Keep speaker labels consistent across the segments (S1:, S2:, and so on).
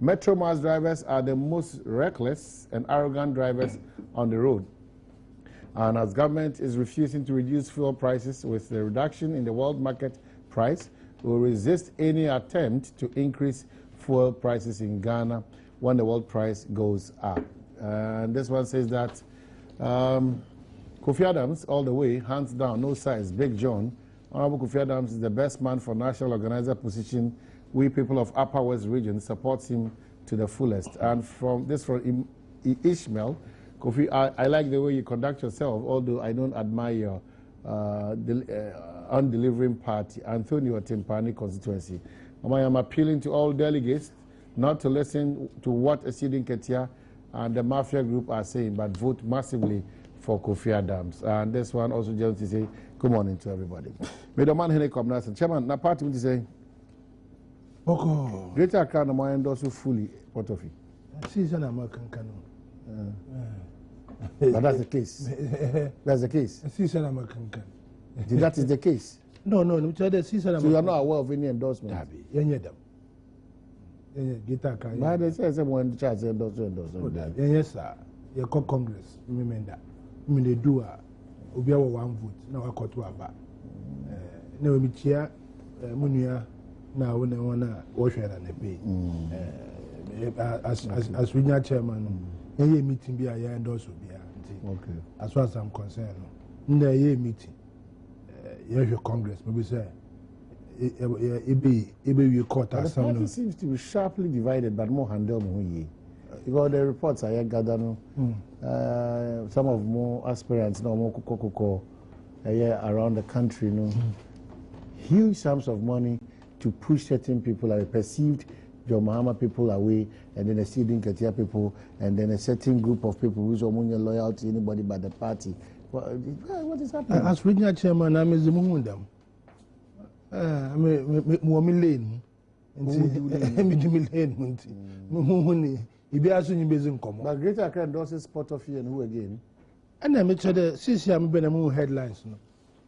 S1: Metro Mass drivers are the most reckless and arrogant drivers on the road. And as government is refusing to reduce fuel prices with the reduction in the world market price, we will resist any attempt to increase fuel prices in Ghana when the world price goes up. And this one says that Kofi Adams, all the way, hands down, no size, Big John. Honorable Kofi Adams is the best man for national organizer position. We people of Upper West region supports him to the fullest. And from Ishmael, Kofi, I like the way you conduct yourself, although I don't admire your undelivering party, Antonio Timpani constituency. I am appealing to all delegates not to listen to what Esidin Ketia and the Mafia group are saying, but vote massively for Kofi Adams. And this one also just to say, good morning to everybody. May the man here come now. Chairman, na party will say, Greater Accra no more endorse fully part of it.
S2: Season American canon.
S1: But that's the case. That's the case.
S2: Season American canon.
S1: That is the case.
S2: No. So
S1: you are not aware of any endorsement.
S2: Them.
S1: But they say someone charge endorsement.
S2: Yes, sir. You call Congress. Remember, they do obi awo one vote. Now I got to aba. Now we chia munia. Now we wanna wash it and pay. As regional chairman, any meeting be a endorse will be.
S1: Okay.
S2: As far as I'm concerned, in the meeting, your Congress maybe say it be court
S1: or something. The party seems to be sharply divided, but more handled because the reports I gathered, some of more aspirants, no more koko around the country, huge sums of money to push certain people, like perceived John Mahama people away, and then a Sidin Ketia people, and then a certain group of people who's loyal to anybody but the party. What is happening?
S2: As regional chairman, I'm the Mumundam. I'm lane.
S1: But Greater Accra endorses Spot of you and who again?
S2: And I made sure the CCM Benamu headlines.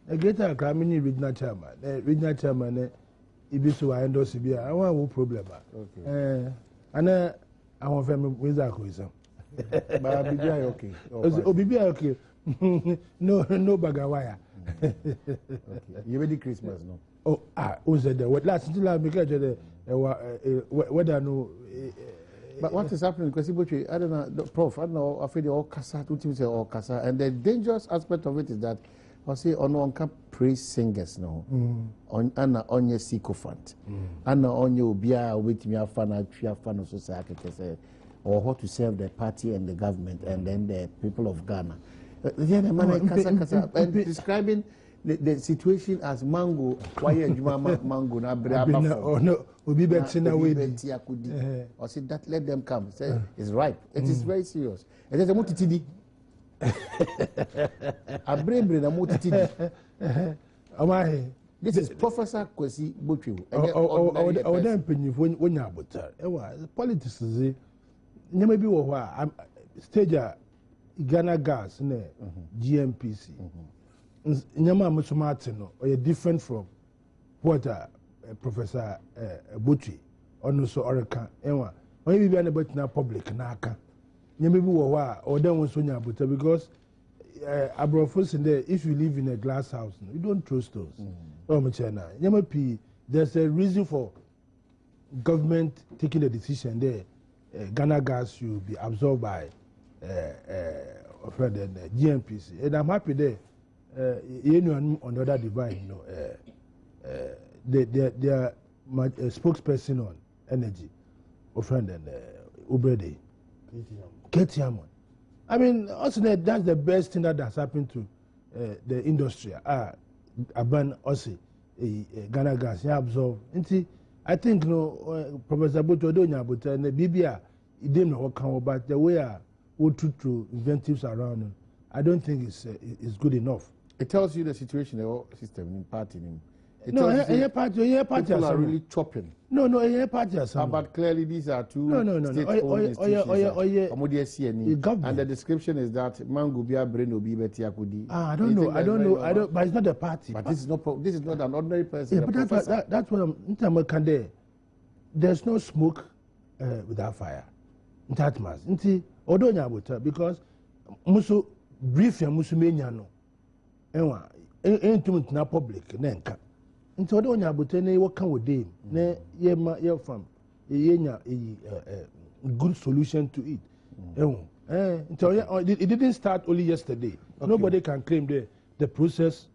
S2: A Greater Accra mini regional chairman. Regional chairman. Ibisu I endorse Ibia. I want no problem.
S1: Okay.
S2: And I want family with that wisdom.
S1: But Bibia okay.
S2: Oh, Bibia okay. No bagawaya.
S1: Okay. You ready Christmas no?
S2: Oh, who's the what last until I because the whether no.
S1: But what is happening? Because I don't know, Prof. I don't know. I feel the all kasa. Two things all kasa, and the dangerous aspect of it is that. I say on can praise singers no on ana onye sycophant ana onye obia with me afana so say or how to serve the party and the government and then the people of Ghana. The man and describing the situation as mango why mango na braba
S2: no obi betina we
S1: or say that let them come say it's ripe. It is very serious. It is a mutitidi. This is Professor Kwesi Botwe.
S2: Politics is maybe stage Ghana gas GMPC. Nyama Musumatino or different from what Professor Botwe or so Oracan. Maybe be anybody in public naka. Maybe or then was because Abrofos in there, if you live in a glass house, you don't trust those. There's a reason for government taking a decision there. Ghana gas should be absorbed by GMPC. And I'm happy there. On the other divide, they are my spokesperson on energy, friend and Ubrede. Ketiamon. I mean, also that's the best thing that has happened to the industry. Aban also Ghana gas absorb. I think Professor Botodonya but and the BBA it didn't know how but the way we to inventives around I don't think it's good enough.
S1: It tells you the situation the system in party.
S2: People
S1: are really chopping.
S2: No, party.
S1: But clearly these are two state-owned institutions. And the description is that Mangubia Brain will be Betiakudi.
S2: I don't know. But it's not a party.
S1: But this is not an ordinary person.
S2: Yeah, but that's what I'm there. There's no smoke without fire. That mass. Nti odo nyabuta because musu brief ya musu menya no. Enwa entum na public na nka. Nti odo nyabuta na wo kan wode na ye ma ye fam. Ye nya good solution to it. It didn't start only yesterday. Okay. Nobody can claim the process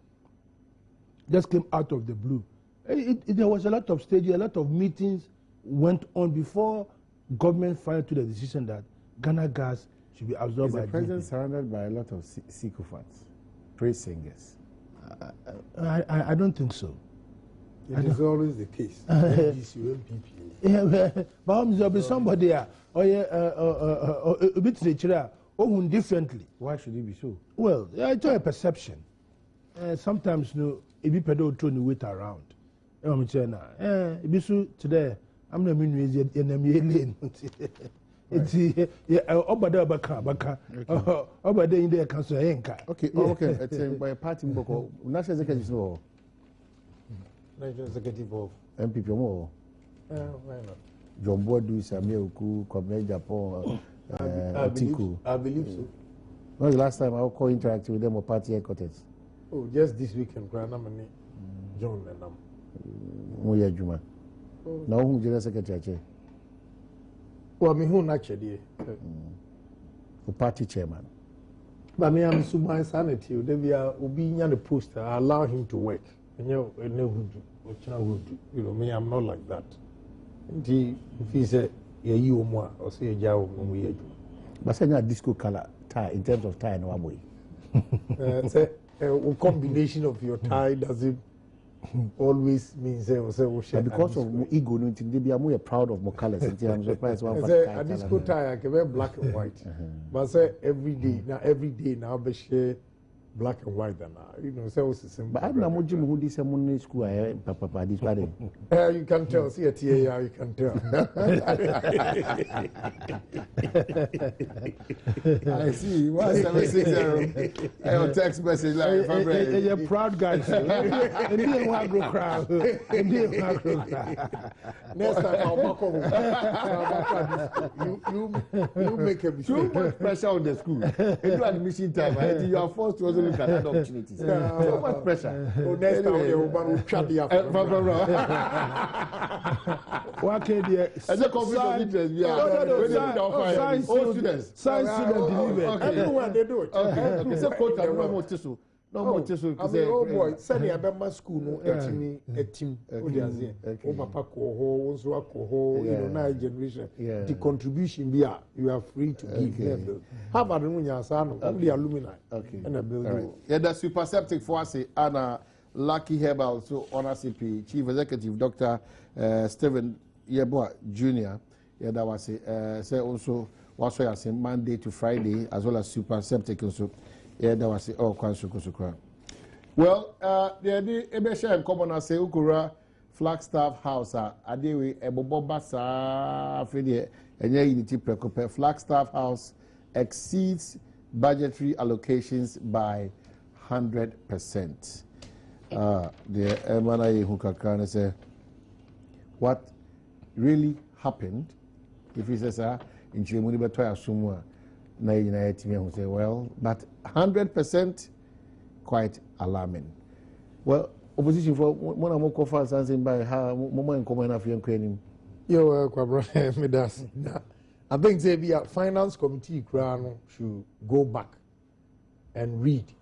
S2: just came out of the blue. There was a lot of stages, a lot of meetings went on before government finally took the decision that Ghana gas should be absorbed by
S1: the president surrounded by a lot of sycophants, praise singers?
S2: I don't think so.
S3: It is always the case.
S2: But there'll be somebody a bit differently.
S1: Why should it be so?
S2: Well, it's a perception. Sometimes if you pedal to wait around. Today, I'm not mean lane. It's Obada Baka. Obada in there council.
S1: Okay, it's by a party book. National Executive no.
S3: National Executive of
S1: MPP more.
S3: Why not?
S1: John Boadu, Samuel Ku, Kwame Japan, Atiku.
S3: I believe so.
S1: When was the last time I co-interacted with them or party headquarters?
S3: Oh, just this weekend, Granamani, John and
S1: Moya Juma. Now, who General Secretary?
S3: Well, I mean, who naturally?
S1: The party chairman.
S3: But me, I'm so my sanity. They be obedient the poster. I allow him to work. And you know, me, I'm not like that. If he say, yeah, you more, or say, yeah, we
S1: but say, disco color tie in terms of tie, no way.
S3: Say, a combination of your tie doesn't always mean say,
S1: because of ego, they be more proud of more colors. I'm surprised one
S3: say a disco tie, I can wear black and white. But say every day now, be share black and white and you know, so it's simple.
S1: But I'm not who this morning school. Papa, this one.
S3: You can tell. See a TAR, you can tell.
S1: I see. 1760. Your text message like
S2: you're a proud guy.
S3: Next time I'll back you make a mistake.
S1: Too much pressure on the school. Into admission time, I think you are forced to also look at other opportunities. So much pressure.
S3: So next time they will shut the
S2: What can you?
S1: As a conflict of interest,
S2: Science students deliver.
S3: Everywhere they do it.
S1: Okay, so quote no more tissue. No more tissue.
S3: I mean, oh boy, send your member school no a team. Oh papa koho, so koho, you know, now generation. The contribution be you are free to give. How about the one son only alumni? Okay. And a building.
S1: Yeah, the super septic for us, Anna Lucky Herbal, so honor CP Chief Executive Dr. Stephen Yeboah Jr. Yeah, that was say also was say Monday to Friday as well as super septic also. Yeah, that was all Kwansukra. Well, the idea Ebesha and Common say Ukura Flagstaff House Adewe Ebobo Basa Fede and Unity Precope Flagstaff House exceeds budgetary allocations by 100%. The Emana Hukakana say what really happened if he says in Chimuni Batoya Sumwa. Say, well, but 100% quite alarming. Well, opposition for one of more confidence answering by how moment in common of young training.
S3: Yo, I think the finance committee crown should go back and read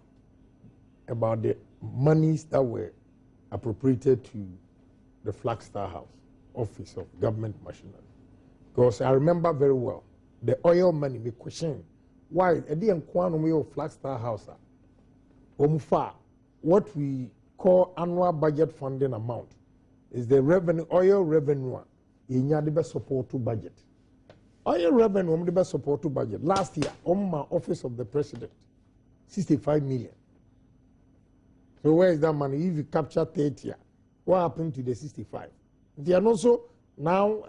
S3: about the monies that were appropriated to the Flagstaff House Office of Government Machinery. Because I remember very well. The oil money, we question why a day and quantum of Flagstaff House. What we call annual budget funding amount is the revenue, oil revenue in the best support to budget. Oil revenue, the best support to budget. Last year, on my office of the president, 65 million. So where is that money? If you capture 30, what happened to the 65? They are also now,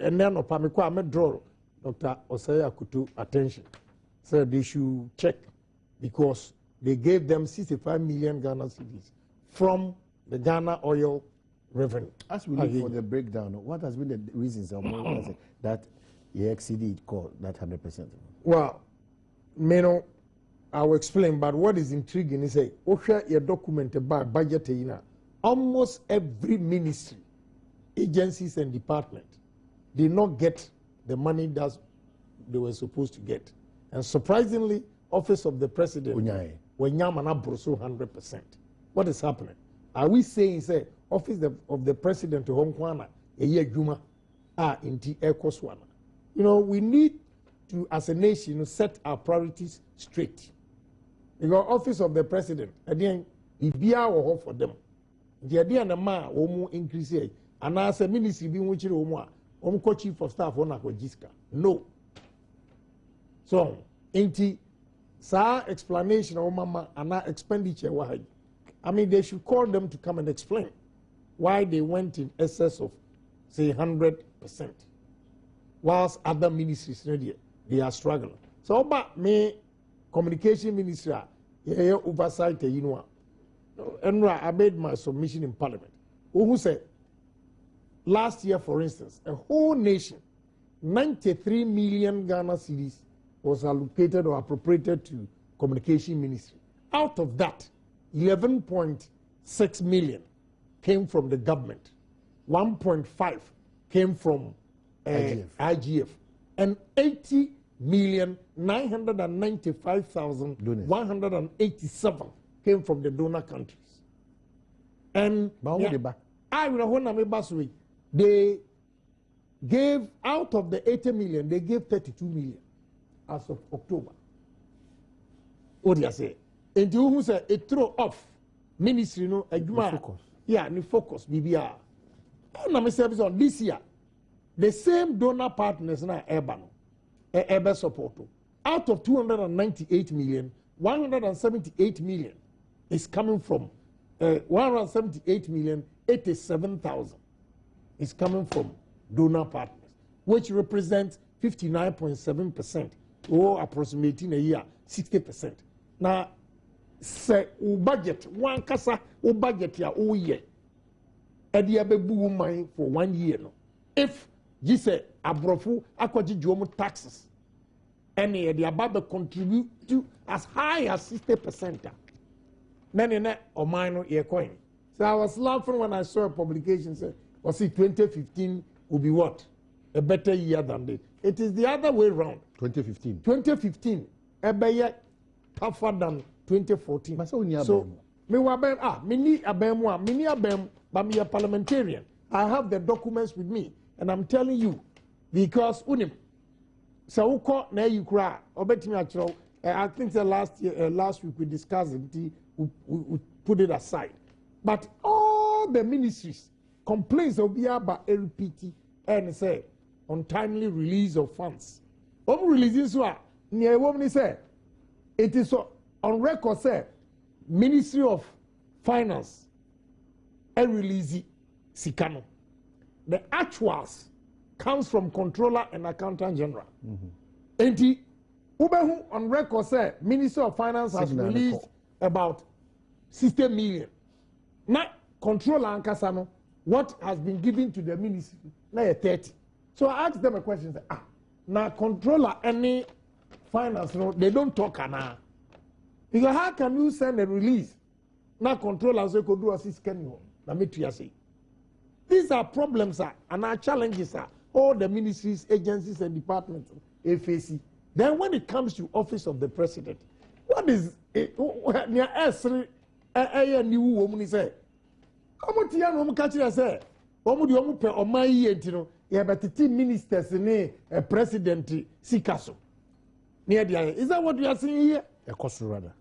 S3: and then Opamiko draw. Dr. Osaya Kutu attention. Said they should check because they gave them 65 million Ghana cedis from the Ghana oil revenue.
S1: As we look for the breakdown, what has been the reasons of that you exceeded that 100%.
S3: Well, I will explain, but what is intriguing is say, your document about budget, almost every ministry, agencies and department did not get the money that they were supposed to get. And surprisingly, Office of the President, when Yamana Brusso 100%. What is happening? Are we saying, say, Office of the President to Hong Kwana, a year Juma, inti Ekoswana? We need to, as a nation, set our priorities straight. Because Office of the President, again, if we are for them, the idea and the man will increase it. And as a ministry, being which chief of staff on Jiska. No. So, inti sa explanation of mama and expenditure. I mean, they should call them to come and explain why they went in excess of, say, 100%, whilst other ministries, they are struggling. So, about me, communication ministry, oversight, and I made my submission in Parliament. Who said, last year, for instance, a whole nation, 93 million Ghana cedis was allocated or appropriated to communication ministry. Out of that, 11.6 million came from the government, 1.5 came from IGF, and 80,995,187 came from the donor countries. And they gave, out of the 80 million, they gave 32 million as of October. What do you say? And you say it throw off ministry, focus. Yeah, the focus, BBR. And this year, the same donor partners now, Eba support. Out of 298 million, 178 million is coming from 178 million, 87,000 is coming from donor partners, which represents 59.7%, or approximating a year 60%. Now, say budget one kasa budget ya year, and you have a boom for 1 year. No, if you say abrofu akwaji jomo taxes, and the above contribute to as high as 60%. Then or minor year coin. So I was laughing when I saw a publication say, was it 2015 will be what? A better year than this. It is the other way around.
S1: 2015.
S3: 2015, a better tougher than 2014. So, me ni abem, but me a parliamentarian. I have the documents with me, and I'm telling you, because unim, so uko na you cry. Obeti me actually, I think the last week we discussed it. We put it aside, but all the ministries complaints of about LPT and say untimely release of funds. Releases near woman say it is on record say Ministry of Finance and release Sikano. The actuals comes from Controller and Accountant General. And Ubehu on record say Ministry of Finance has released about 60 million. Now, Controller and Kasano, what has been given to the ministry, now 30. So I asked them a question, say, now Controller any finance, they don't talk now. Because how can you send a release? Now Controller say could do assist Kenyo. These are problems, and our challenges are all the ministries, agencies, and departments, FAC. Then when it comes to Office of the President, what is near S3 a new woman say? How much young woman catch us say? What would you pay on my year? You have 13 ministers in a president Sikaso. Near the is that what you are seeing here?
S1: A cost rather.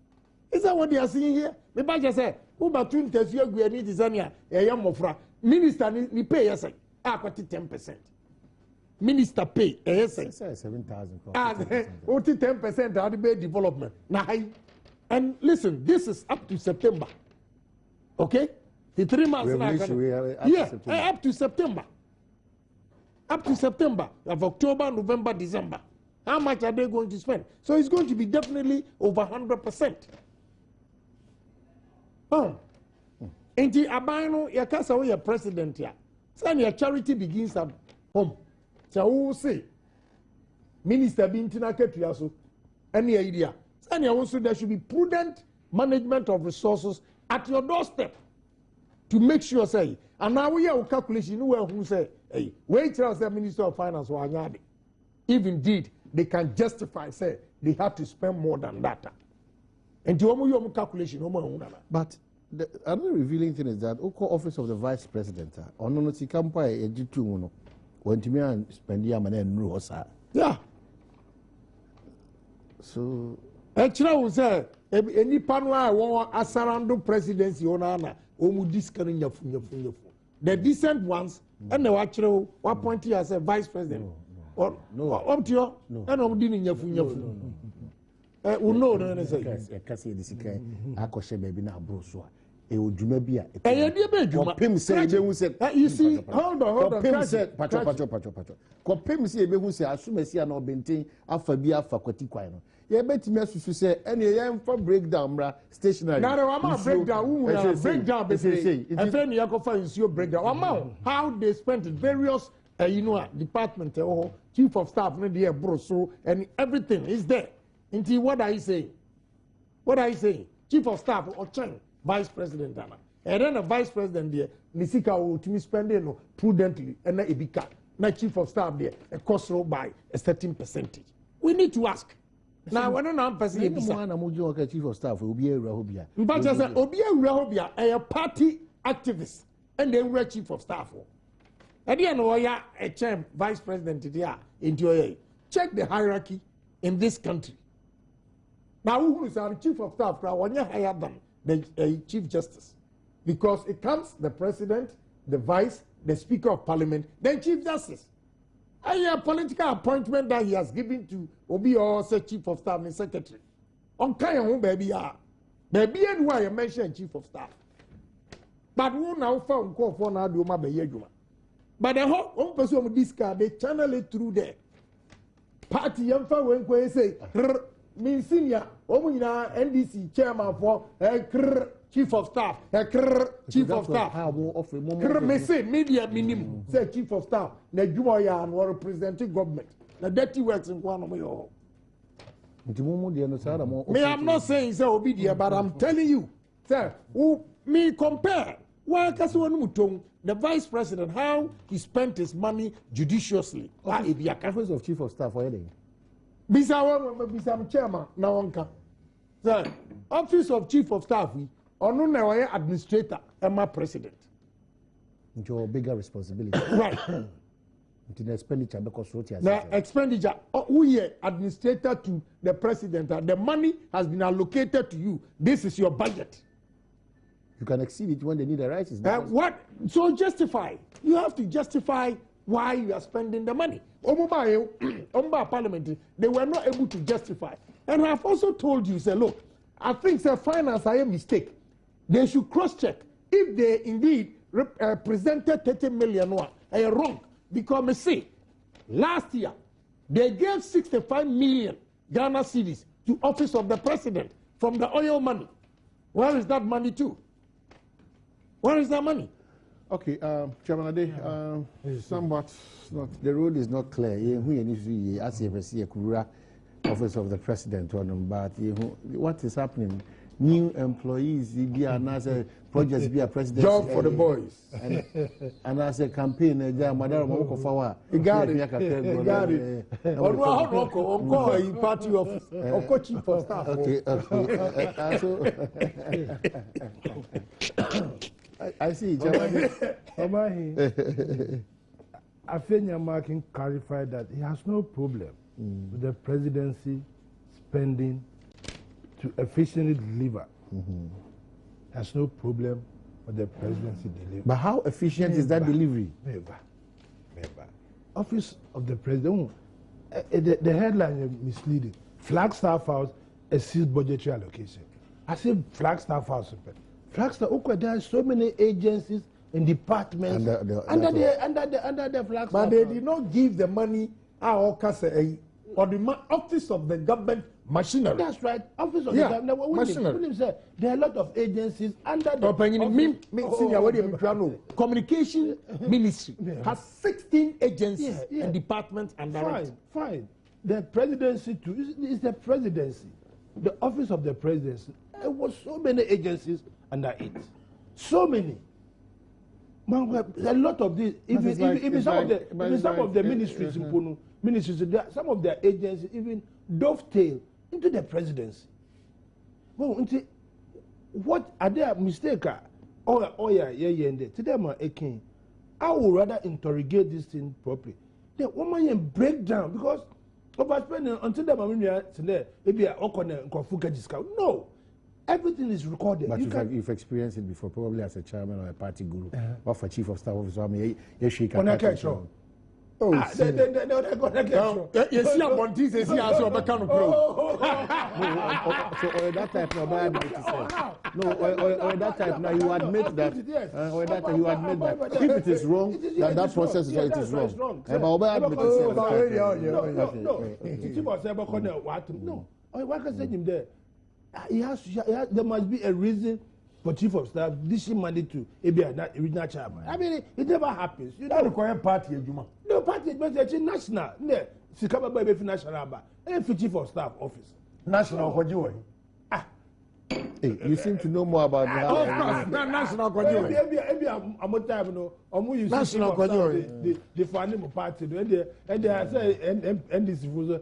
S3: Is that what you are seeing here? Maybe I just say, who about 20 years we need Zania, a young mofra. Minister ni pay yes, 10%. Minister pay yes,
S1: 7,000.
S3: 10% are the development. Now, and listen, this is up to September. Okay? The 3 months up to September. Up to September of October, November, December. How much are they going to spend? So it's going to be definitely over 100%. And the Abano, your casa, your president here. So your charity begins at home. So who say minister bintina ketua so any idea any also there should be prudent management of resources at your doorstep to make sure say and now we have calculation who say hey wait till the minister of finance or anyade if indeed they can justify say they have to spend more than that and to calculation
S1: but the other revealing thing is that Oko office of the vice president on no tikampa ejitu no wantimi an spend ya mana nru osa
S3: yeah
S1: so
S3: actually we say any pano a won asarando presidency onana omu discan nyafu the decent ones and the actually what point here as a vice president or no up to you and omu di nyafu we know no say
S1: kasi edisika akoshe baby na abro so e odwuma bi a
S3: pim
S1: say ebehu say
S3: you see hold on
S1: pim say pacho ko pim say ebehu say asumasi na obenten afa bi afa kwati kwan no ye betimi asusu say ene ye mfa breakdown mra stationary
S3: na wa breakdown be say e fe ni yakofa insio breakdown how they spent it various department chief of staff no dey bro so and everything is there. Inti what are you saying? What are you saying? Chief of staff or Chen, vice president Anna. And then the vice president there, Nisika will to me spending prudently and then Ebika. Now chief of staff there, a cost row by a certain percentage. We need to ask. Now when I'm person
S1: chief of staff will be a Rahobia.
S3: But as a Rahobia, a party activist, and then we're chief of staff. And then a Chen vice president there into check the hierarchy in this country. Now, who is our chief of staff? One year higher than the chief justice, because it comes the president, the vice, the speaker of parliament, then chief justice. A political appointment that he has given to Obi or say chief of staff and secretary. On kind baby and why I mentioned chief of staff. But who now found call for now do my bejuma. But the whole person of this car they channel it through there. Party yamfa when say me senior omuna NDC chairman for chief of staff chief of staff me say media minimum say chief of staff na dwuma ya and representing government na dirty works in one of yo me I'm not saying say obedient but I'm telling you sir who me compare why the vice president how he spent his money judiciously
S1: office of chief of staff for heading
S3: Bisa chairman na wonka. Sir, office of chief of staff we onu na why administrator and my president.
S1: Your bigger responsibility.
S3: Right.
S1: The expenditure because what you
S3: the expenditure we administrator to the president the money has been allocated to you. This is your budget.
S1: You can exceed it when they need a right.
S3: What? So justify. You have to justify why you are spending the money. Omba Parliament, they were not able to justify. And I've also told you, say, look, I think the finance are a mistake. They should cross-check if they indeed presented 30 million wrong. Because me see, last year, they gave 65 million Ghana cedis to office of the president from the oil money. Where is that money to? Where is that money?
S1: Okay, Chairman Ade, somewhat not the road is not clear. As you see a Kura office of the president but what is happening? New employees, projects be a president.
S3: Job for the boys.
S1: And as a campaign, Madam Mokofawa.
S3: You got it. You got it. On party of chief of staff.
S1: Okay. I see.
S2: Afenyama can clarify that he has no problem with the presidency spending to efficiently deliver. Has no problem with the presidency delivery.
S1: But how efficient is that delivery?
S2: Never. Office of the president. The headline is misleading. Flagstaff House exceeds budgetary allocation. I say Flagstaff House. Flagstaff, there are so many agencies and departments under the Flagstaff.
S3: But they did not give the money or the office of the government machinery.
S2: That's right. Office of the government machinery. There are a lot of agencies under the
S3: Communication Ministry has 16 agencies and departments under it.
S2: Fine. the presidency too is the presidency, the office of the presidency. There was so many agencies under it, so many. Man, a lot of these, even some of the ministries, some of their agencies even dovetail into the presidency. Well, what are their mistakes? To them, I would rather interrogate this thing properly. The woman break down because overspending until the maybe I discount. No, everything is recorded.
S1: But you've experienced it before, probably as a chairman or a party group, or for chief of staff officer. I mean, you shake a
S3: Oh, you see a Monty says he has your kind of pro.
S1: So that type of bad no, or that type now you admit that, or that you admit that if it is wrong, that process is wrong.
S2: No, why can say him there? There must be a reason for chief of staff dishing money to that original chairman. I mean, it never happens. You
S3: don't require party, Juma.
S2: No party, but it's national. No, Sikaba Baby National, and chief of staff office.
S3: National, what you
S1: Hey, you seem to know more about
S3: that. National, what you
S1: national,
S2: the funding party, and they say, and this
S1: which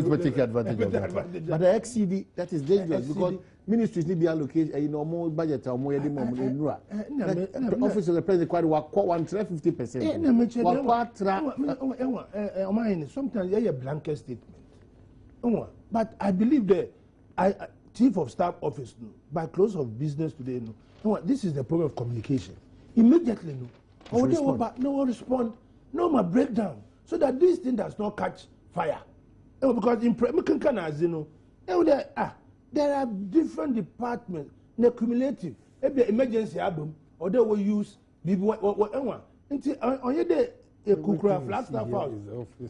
S1: will take advantage of that. But the XCD, that is dangerous because ministries need to be allocated, more budget or more the office of the president quite 150%.
S2: Sometimes a blanket statement. But I believe that chief of staff office, by close of business today, this is the problem of communication. Immediately, no one respond, no more breakdown, so that this thing does not catch fire. Because in there are different departments, the cumulative, maybe emergency album, or they will use whatever. Until on your day, a kukura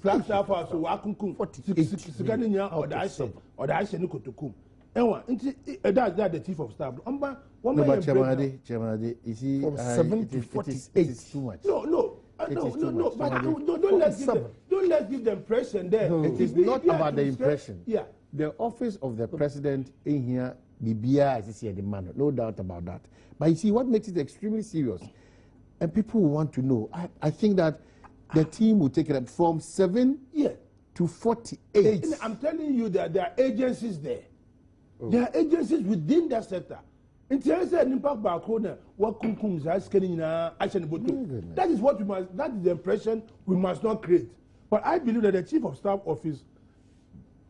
S2: Flagstaff house, so I can come 46 or the Ashen Kutukum. That's the chief of staff.
S1: No, but Chairman, you see,
S3: from 7 to 48.
S1: It is too much.
S2: No. But don't let give the impression there.
S1: No, it is not about the impression.
S2: Yeah.
S1: The office of the president in here, BBI, as you see, the man, no doubt about that. But you see, what makes it extremely serious, and people want to know, I think that the team will take it up from 7 to 48.
S2: I'm telling you that there are agencies there. Oh. There are agencies within that sector. That is what we must, that is the impression we must not create. But I believe that the chief of staff office,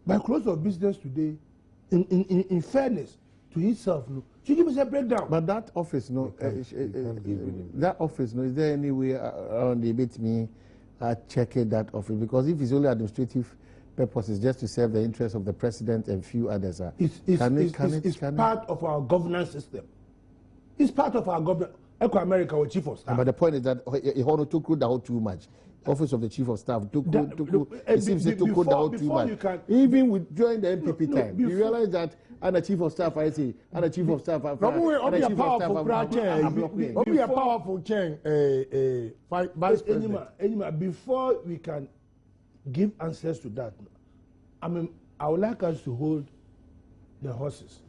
S2: by close of business today, in fairness to himself, should give us a breakdown.
S1: But that office, that office, is there any way around the bit me checking that office? Because if it's only administrative purposes, just to serve the interests of the president and few others,
S2: it's part of our governance system. It's part of our governance. Eco America or chief of staff.
S1: But the point is that he took down too much. Office of the chief of staff took it seems he took down too much. Even with during the MPP time, you realize that I'm a chief of staff. I say I'm a chief of staff.
S3: Be a powerful chain. Vice president.
S2: Before we can give answers to that, I would like us to hold the horses.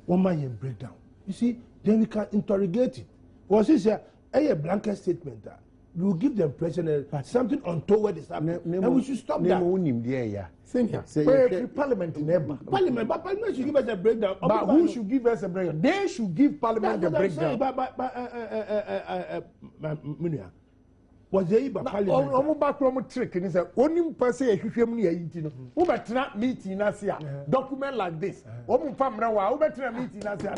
S2: One man breakdown. You see, then we can interrogate it. Was this a blanket statement? We will give the impression that something untoward is happening, and we should stop that.
S3: Parliament in Eba.
S2: But Parliament should give us a breakdown.
S3: But who should give us a breakdown? They should give Parliament the breakdown.
S2: Was there by Parliament?
S3: I'm back from a trick and he said, only person if you meeting, who better not meeting us here, document like this. Who better meeting us here.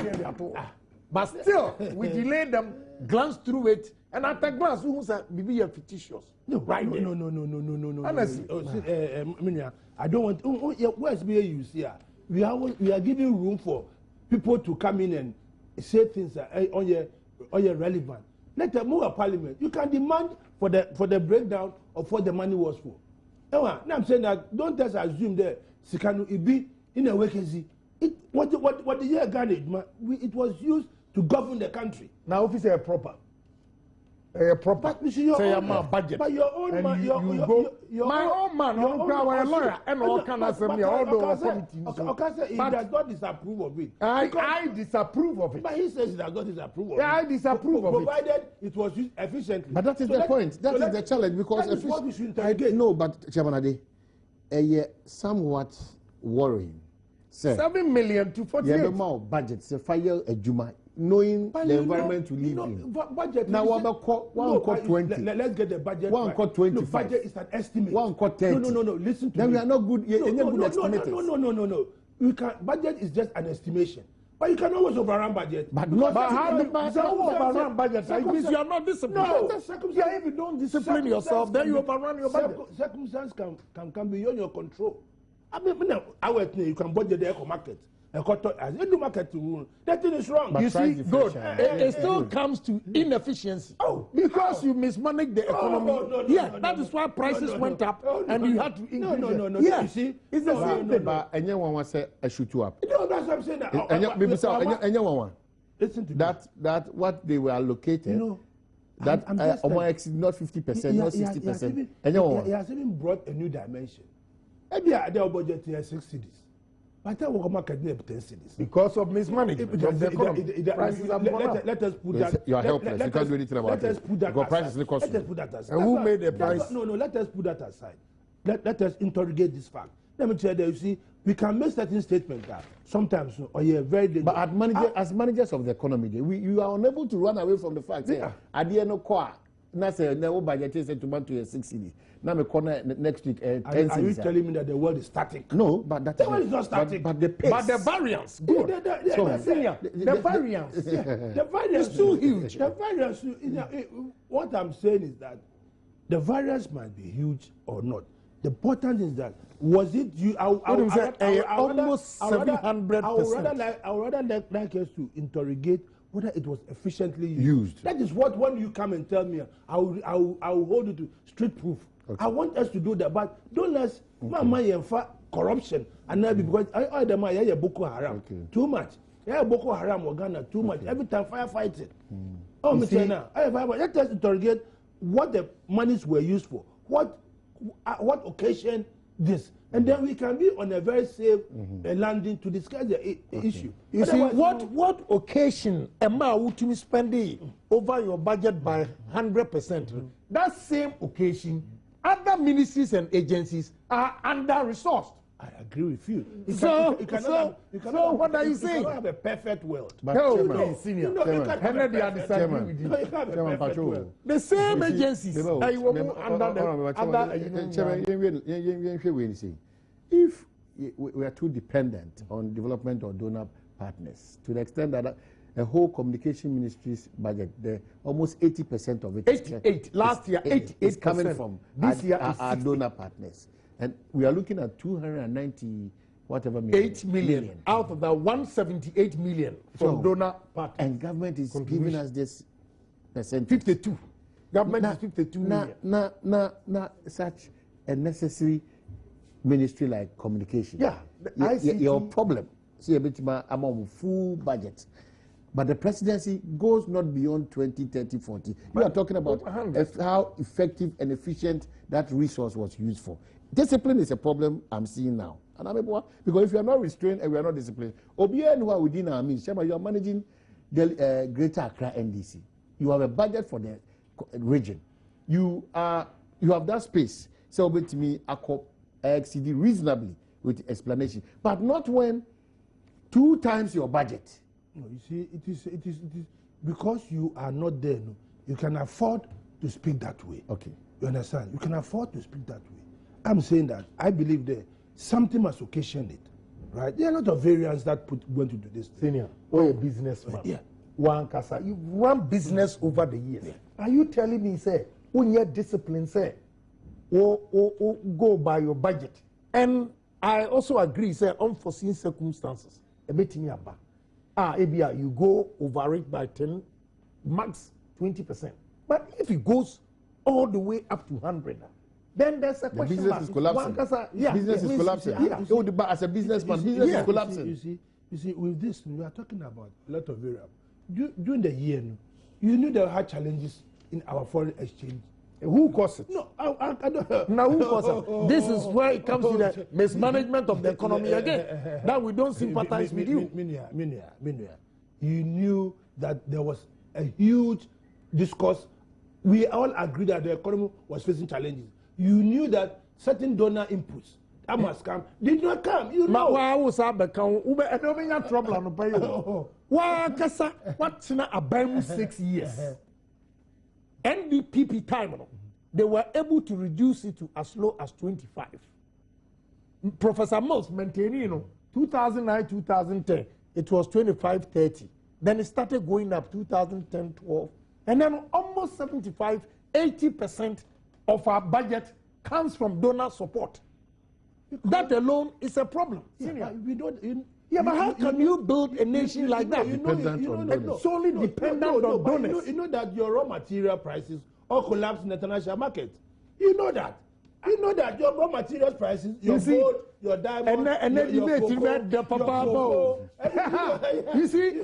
S3: But still, we delayed them, glanced through it, and at a glance, who said, "Be fictitious."
S2: No, right? No.
S3: Honestly,
S2: I don't want. Where's you see? We are giving room for people to come in and say things that are relevant. Let them move a parliament. You can demand for the breakdown of what the money was for. Now I'm saying that don't just assume that it be in a vacancy. What the year Ghana it was used to govern the country.
S3: Now officer proper. proper.
S2: But you
S3: say your budget.
S2: But your own
S3: and
S2: man,
S3: you go. My own man, I'm a lawyer, and all can answer me. All the committee.
S2: Okay, he does not disapprove of it.
S3: I disapprove of it.
S2: But he says he does not disapprove of
S3: yeah,
S2: it.
S3: I disapprove of it.
S2: Provided it was used efficiently.
S1: But that is the point. That is the challenge because
S2: that is what we should interrogate.
S1: no, but Chairman Ade, somewhat worrying.
S3: 7 million to 48.
S1: Yeah, but budget. Say fire a juma. Knowing the environment we live in.
S2: Budget
S1: now, one cut 20.
S2: Let's get the budget.
S1: One cut 25.
S2: No, budget is an estimate.
S1: One cut 30.
S2: No. Listen to me.
S1: Then we are not good.
S2: No,
S1: good estimators.
S2: No. You can. Budget is just an estimation. But you can always overrun budget.
S1: But not.
S3: But how overrun budget? It means you are not disciplined.
S2: No,
S3: yeah, if you don't discipline yourself, then you overrun your budget.
S2: Circumstances can come beyond your control. I mean, you can budget the eco market. Any market to that thing is wrong.
S3: But you see, good. It still comes to inefficiency. Because you mismanage the economy. That is why prices went up and you had to increase.
S2: No.
S3: Yeah.
S2: You see,
S3: it's the same thing.
S1: But anyone wants to shoot you up.
S2: No, that's what I'm saying.
S1: Anyone.
S2: Listen to
S1: that what they were allocated. That exceed not 50%, not 60%.
S2: He has even brought a new dimension. Maybe their budget here 6 cities. But I will market near 10 cities.
S3: Because of mismanagement of the economy.
S2: Let us put that.
S1: You are helpless. You can't do anything about it.
S2: Let us put that aside. Let us put that aside.
S3: And who made the price?
S2: No, let us put that aside. Let us interrogate this fact. Let me tell you, you see, we can make certain statements that sometimes very dangerous.
S1: But as managers of the economy, you are unable to run away from the fact that at the end of core, na say no budget is to man to 6 cities. Now me corner next week 10 cities.
S2: Are you telling me that the world is static?
S1: No, but that
S2: the world is not static.
S1: But the pace.
S3: But the variance. Good. The variance.
S2: The variance is too huge. The variance. What I'm saying is that the variance might be huge or not. The important is that was it you?
S3: Almost 700%.
S2: I would rather like us to interrogate whether it was efficiently used. That is what when you come and tell me, I will hold you to street proof. Okay. I want us to do that, but don't let's corruption and now because I the Boko Haram too much. Yeah, Boko Haram or Ghana too much. Every time firefighting. Oh, Mr. Now, let us interrogate what the monies were used for. What occasion this, and then we can be on a very safe landing to discuss the issue.
S3: You see, what occasion am I to spend over your budget by 100%? That same occasion, other ministries and agencies are under-resourced.
S2: I agree with you.
S3: So what are you saying?
S2: You cannot have a perfect world.
S1: But
S3: no,
S2: senior.
S3: The same agencies.
S1: If we are too dependent on development or donor partners, to the extent that a whole communication ministry's budget, almost 80% of it
S3: 88 last year, 88%
S1: is coming from
S3: this year
S1: our donor partners. And we are looking at 290 whatever million.
S3: 8 million out of the 178 million from donor partners.
S1: And government is giving us this percentage.
S3: 52. Government is 52 million.
S1: Now, such a necessary ministry like communication.
S3: Yeah.
S1: Your problem. See a bit among full budget. But the presidency goes not beyond 20, 30, 40. You are talking about how effective and efficient that resource was used for. Discipline is a problem I'm seeing now. And I'm because if you are not restrained and we are not disciplined, who within our means, you are managing the Greater Accra NDC. You have a budget for the region. You have that space. So to me, I exceed reasonably with explanation, but not when 2 times your budget.
S2: No, you see, it is because you are not there. No, you can afford to speak that way.
S1: Okay,
S2: you understand? You can afford to speak that way. I'm saying that I believe that something must occasion it, right? There are a lot of variants that went into this.
S3: Senior, or a businessman.
S2: Yeah.
S3: One casa, you run business over the years. Yeah. Are you telling me, say, when your discipline, say, or go by your budget? And I also agree, say, unforeseen circumstances. A bit in your back. ABI, you go over it by 10, max 20%. But if it goes all the way up to 100, then there's a question.
S1: The business is collapsing. Business is collapsing. As a businessman, business is collapsing.
S2: You see, with this, we are talking about a lot of variables. During the year, you knew there were challenges in our foreign exchange.
S3: Who caused it?
S2: No, I don't.
S3: Now who caused it? This is where it comes to the mismanagement of the economy again. That we don't sympathize with you.
S2: Minia, you knew that there was a huge discourse. We all agreed that the economy was facing challenges. You knew that certain donor inputs that must come did not come. You know.
S3: Why was I become trouble on the pay? Why kasa what's in a 6 years? NDPP time, they were able to reduce it to as low as 25. Professor Mills maintaining, 2009, 2010, it was 25, 30. Then it started going up 2010, 12. And then almost 75, 80% of our budget comes from donor support. That alone is a problem.
S2: Yeah, we don't.
S3: But how can you build a nation like that? Solely dependent on donors.
S2: You know that your raw material prices all collapse in the international market. You know that. You know that your raw material prices, your gold, your diamond, your cocoa.
S3: You see,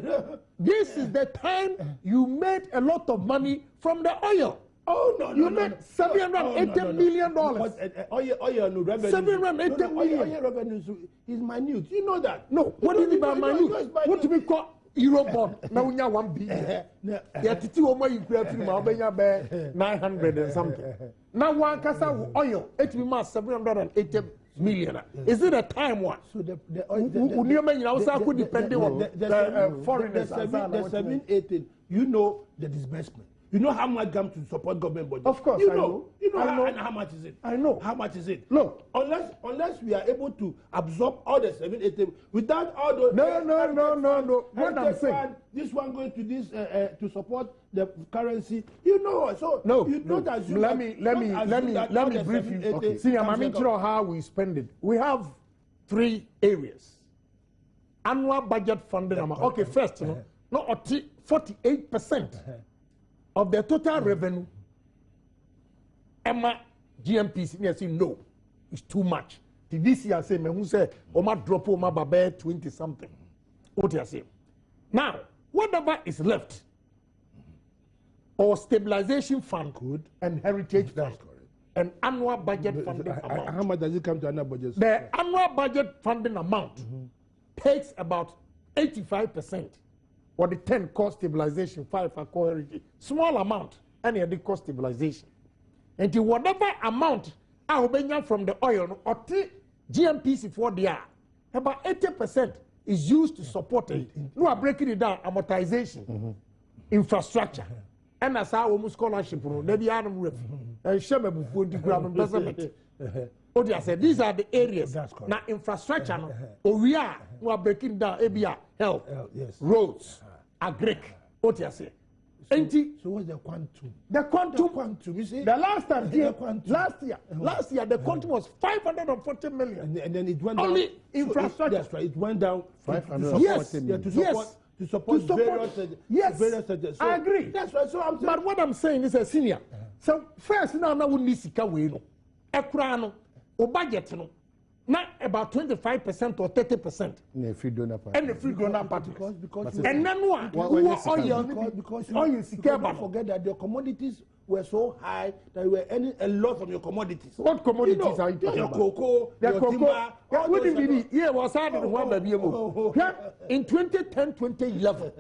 S3: this is the time you made a lot of money from the oil.
S2: Oh no!
S3: You made $780 million.
S2: Oil no revenue.
S3: $780 million.
S2: Oil revenue is minute. You know that.
S3: No. What do you mean by minute? What do we call Eurobond? Now we have 1 billion. Yeah, Titi Oma you create film. I'll be 900 and something. Now one kasa oil. It will mass 780 million. Is it a time one?
S2: So the
S3: foreigners.
S2: The 718. You know the disbursement. You know how much comes to support government budget.
S3: Of course,
S2: you
S3: I
S2: know.
S3: And
S2: how much is it?
S3: I know.
S2: How much is it?
S3: Look,
S2: unless we are able to absorb all the 780 without all those.
S3: No. What I'm saying,
S2: this one going to this to support the currency. You know, so
S3: no.
S2: You don't assume.
S3: Let me brief you. Okay. See, I'm sure how we spend it. We have 3 areas. Annual budget funding amount. Okay, first, 48%. Of the total revenue, Emma GMPs, yes, no, it's too much. This year, say, who say, Oma drop Oma Babe 20 something. What you say? Now, whatever is left, or stabilization fund and heritage fund, an annual budget funding amount.
S2: How much does it come to annual budget?
S3: The annual budget funding amount takes about 85%. Or the 10 cost stabilization, 5 for core heritage. Small amount, and the cost stabilization. And to whatever amount I will from the oil or GMPC for the year, about 80% is used to support it. No, I'm breaking it down, amortization, infrastructure. And as our scholarship, maybe I'm with I said these are the areas. Now infrastructure, we are breaking down ABR, health, roads, agric. What you say?
S2: So what's the quantum?
S3: The quantum.
S2: You see,
S3: the last time, last year, the quantum was 540 million.
S2: And then it went
S3: only
S2: down.
S3: infrastructure.
S2: That's right. It went down
S1: 540 million.
S2: To support various.
S3: So, I agree.
S2: That's right. So I'm saying.
S3: But what I'm saying is a senior. So first, now we need to go. Ekrano, or budget, not about 25% or 30%.
S1: And the free donor
S3: party.
S2: Because
S3: and then what?
S2: Because
S3: you
S2: don't forget that the commodities were so high that you were earning a lot from your commodities.
S3: What commodities are you talking
S2: your
S3: about?
S2: Cocoa, your timber.
S3: In 2010, 2011,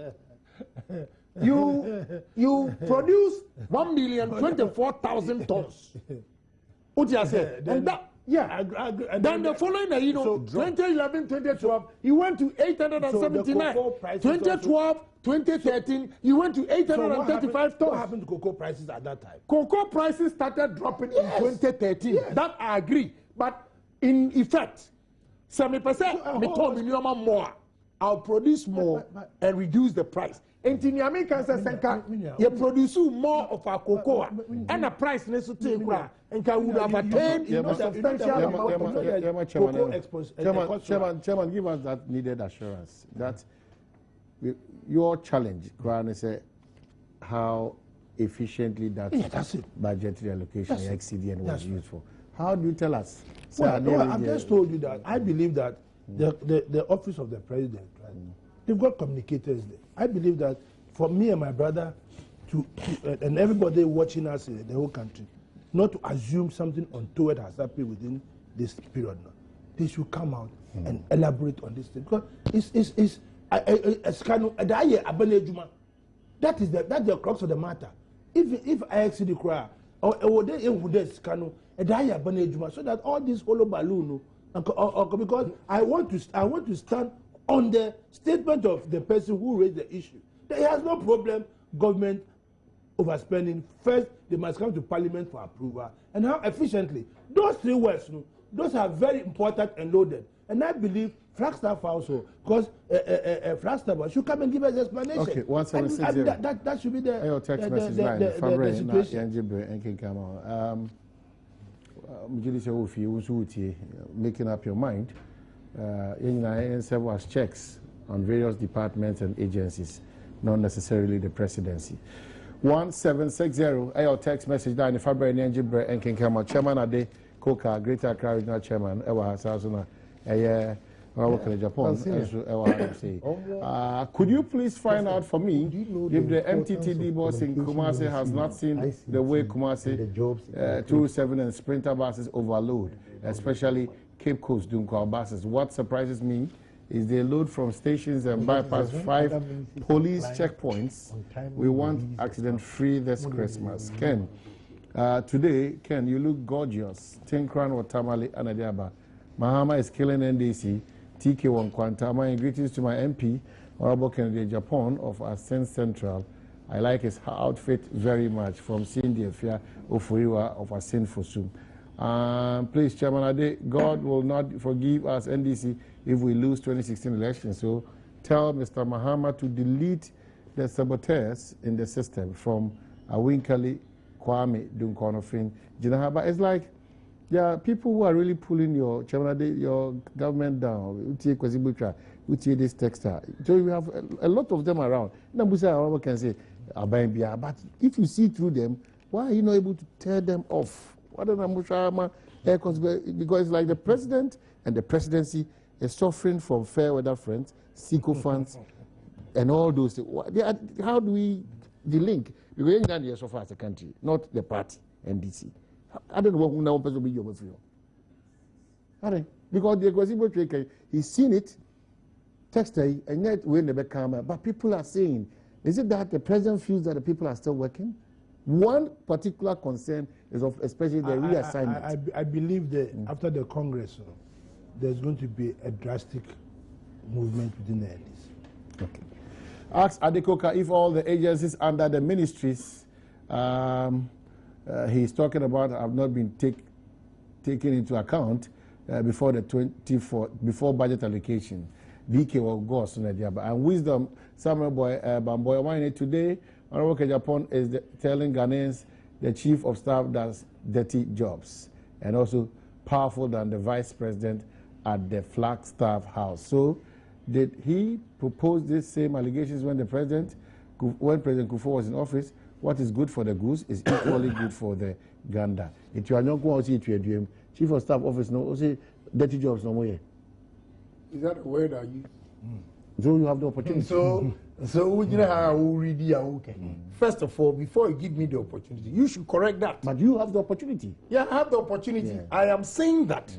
S3: you produced 1,024,000 tons. What you say? And that, then the following year, 2011, 2012, you went to 879. 2012, 2013, you went to 835 tons.
S2: What happened to cocoa prices at that time?
S3: Cocoa prices started dropping in 2013. Yes. That I agree. But in effect, 70% me told me more. I'll produce more and reduce the price. And in the American sense, you produce more of our cocoa and the price necessary and can would have attained a substantial amount of
S1: cocoa. Chairman, give us that needed assurance that your challenge, Kwan, is how efficiently that budgetary allocation, XCDN, was used for. How do you tell us?
S2: I've just told you that I believe that the office of the president, right, they've got communicators there. I believe that for me and my brother, and everybody watching us in the whole country, not to assume something untoward has happened within this period now. They should come out and elaborate on this thing, because it's that is the crux of the matter. If I actually cry, or they would scano so that all this hollow balloon, because I want to stand on the statement of the person who raised the issue. There has no problem government overspending. First, they must come to parliament for approval, and how efficiently. Those three words, those are very important and loaded. And I believe Flagstaff also, because Flagstaff should come and give us explanation.
S1: Okay, 1760.
S2: That should be the
S1: text message line.
S2: The
S1: situation. Making up your mind. Serve as checks on various departments and agencies, not necessarily the presidency. 1760. Ayo text message line. February Nyanjibre and Kinkama Chairman Ade Koka Greater Accra Regional Chairman. Ewa Sasuna. Japan. Could you please find out for me if the MTTD bus in Kumasi has not seen the way Kumasi 207 and Sprinter buses overload, especially Cape Coast Dunkwa buses? What surprises me is they load from stations and bypass 5 police checkpoints. We want accident-free this Christmas. Ken, today, Ken, you look gorgeous. Tinkran or Tamale Anadiaba. Mahama is killing NDC. TK1 Kwanta. My greetings to my MP, Honorable Kennedy Japan of Ascent Central. I like his outfit very much. From Cindy Afia Ofuriwa of Ascent Fosum. Please, Chairman Ade, God will not forgive us, NDC, if we lose 2016 elections. So tell Mr. Mahama to delete the saboteurs in the system from Awinkali, Kwame, Dunkonofin, Jinahaba. It's like, yeah, people who are really pulling your government down. This texter. So you have a lot of them around. Nabusa can say, but if you see through them, why are you not able to tear them off? Because it's like the president and the presidency is suffering from fair weather friends, sycophants, and all those things. How do we link? Because you're not here so far as a country, not the party, NDC. I don't know who now person be your friend. Because the Kwasibo he's seen it, text and yet we never come. But people are saying, is it that the president feels that the people are still working? One particular concern is of especially the reassignment.
S2: I believe that after the Congress, there's going to be a drastic movement within the NDC.
S1: Okay. Ask Adekoka if all the agencies under the ministries he's talking about have not been taken into account before the before budget allocation. VK will go and wisdom. Samuel Boy Bamboy Wine today. Honorable Japan is telling Ghanaians the chief of staff does dirty jobs and also powerful than the vice president at the Flagstaff house. So, did he propose these same allegations when President Kufuor was in office? What is good for the goose is equally good for the gander. If you are not going to see it, chief of staff office no say dirty jobs no more. Is
S3: that a word I use?
S1: So you have the opportunity.
S3: So you know how we read okay. First of all, before you give me the opportunity, you should correct that.
S1: But you have the opportunity.
S3: Yeah, I have the opportunity. Yeah. I am saying that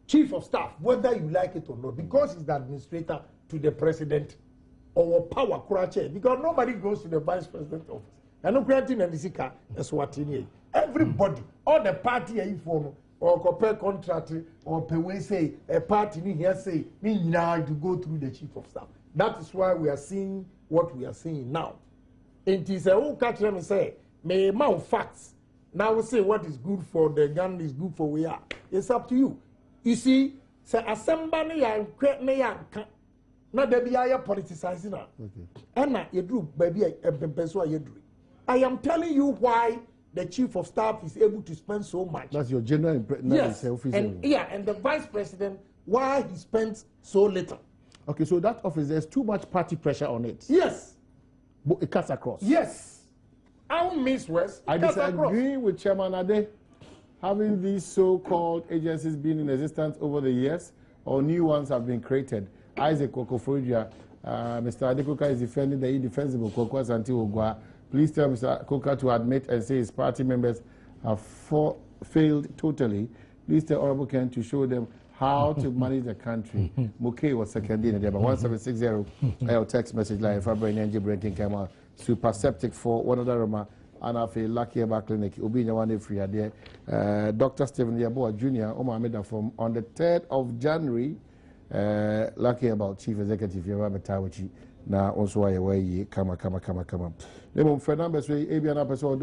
S3: chief of staff, whether you like it or not, because he's the administrator to the president or power crutch, because nobody goes to the vice president office. And no creating and the Eswatini. Everybody, all the party are informed. Or compare contract or pay say a party here say me now to go through the chief of staff. That is why we are seeing what we are seeing now. It is a whole catch them and say may amount facts. Now we say what is good for the gun is good for we are. It's up to you. You see, say assembly and create me now there be higher politicizing now. And now you do baby I am telling you why the chief of staff is able to spend so much.
S1: That's your general impression.
S3: Yes, and the vice president, why he spends so little.
S1: Okay, so that office, there's too much party pressure on it.
S3: Yes.
S1: But it cuts across.
S3: Yes. I will miss West.
S1: I disagree with Chairman Ade. Having these so-called agencies been in existence over the years, or new ones have been created. Isaac Okoforidua, Mr. Adekoka is defending the indefensible Kokwa Santi Ogwa Please tell Mr. Coker to admit and say his party members have failed totally. Please tell Honorable Ken to show them how to manage the country. Muke was second in the 1760 text message line for Brain Energy Breaking Camera. Super septic for one other Roma and I feel lucky about clinic. Ubi one day free there. Dr. Stephen Yabo Jr. Oma made from on the 3rd of January. Lucky about Chief Executive Yaba Tawichi. Now also I way come. Lemon for numbers we Abian episode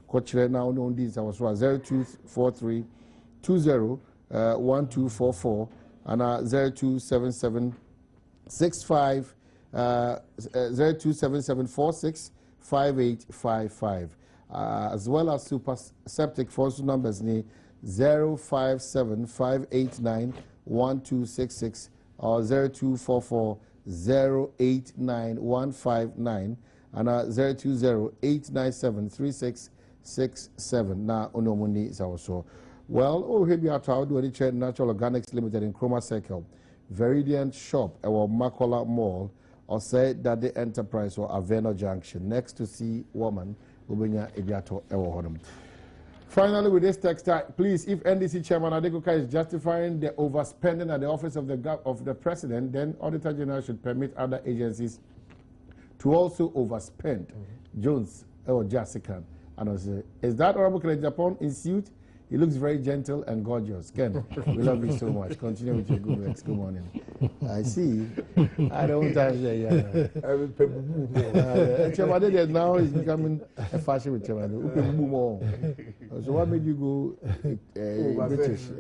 S1: coach now known these I was 0243 1244 and 027765 0277465855 as well as super septic force numbers ni 0575891266 or 0244089159 and 0208973667 na onomuni is also. Well, here at our Natural Organics Limited in Chroma Circle, Veridian Shop, our Makola Mall, or say that the enterprise or Avena Junction, next to see woman, Ubenya Ibiato Ewohodum. Finally, with this text, please, if NDC Chairman Adekoka is justifying the overspending at the office of the President, then Auditor General should permit other agencies to also overspend. Jones or Jessica, and I say, is that Honorable Japan in suit? He looks very gentle and gorgeous. Ken, we love you so much. Continue with your good works. Good morning. I see. I don't touch that. Chemade now is becoming a fashion with Chemade. So what made you go British?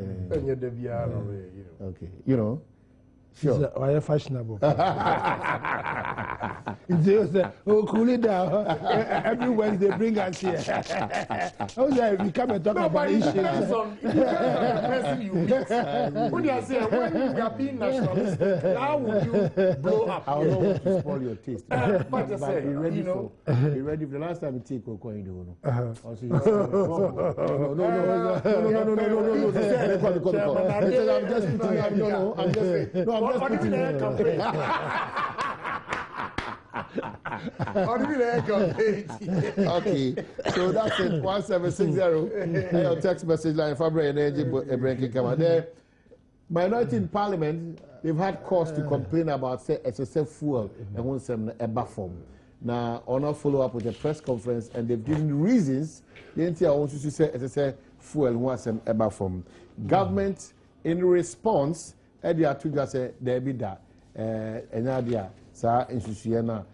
S1: Okay, you know. Sure.
S2: Why fashionable? Cool it down. Every Wednesday bring us here. How do we come and talk about issues?
S3: Person you meet. When you say when you are being nationalist, how would you blow up?
S1: I don't want to spoil your taste.
S3: But
S1: be ready
S3: you know,
S1: be ready for the last time you take Coco in the room. Also, no. I'm just putting it. Okay, so that's it. 1760. Your text message line for Energy Breaking Camera. There, minority in Parliament, they've had cause to complain about say excessive fuel and want some EBA form. Now, on our follow up with a press conference, and they've given reasons. The NTI wants to say excessive fuel wants some EBA form. Government, in response, Edia to just say there be that. Enadia, Sa Insusiana,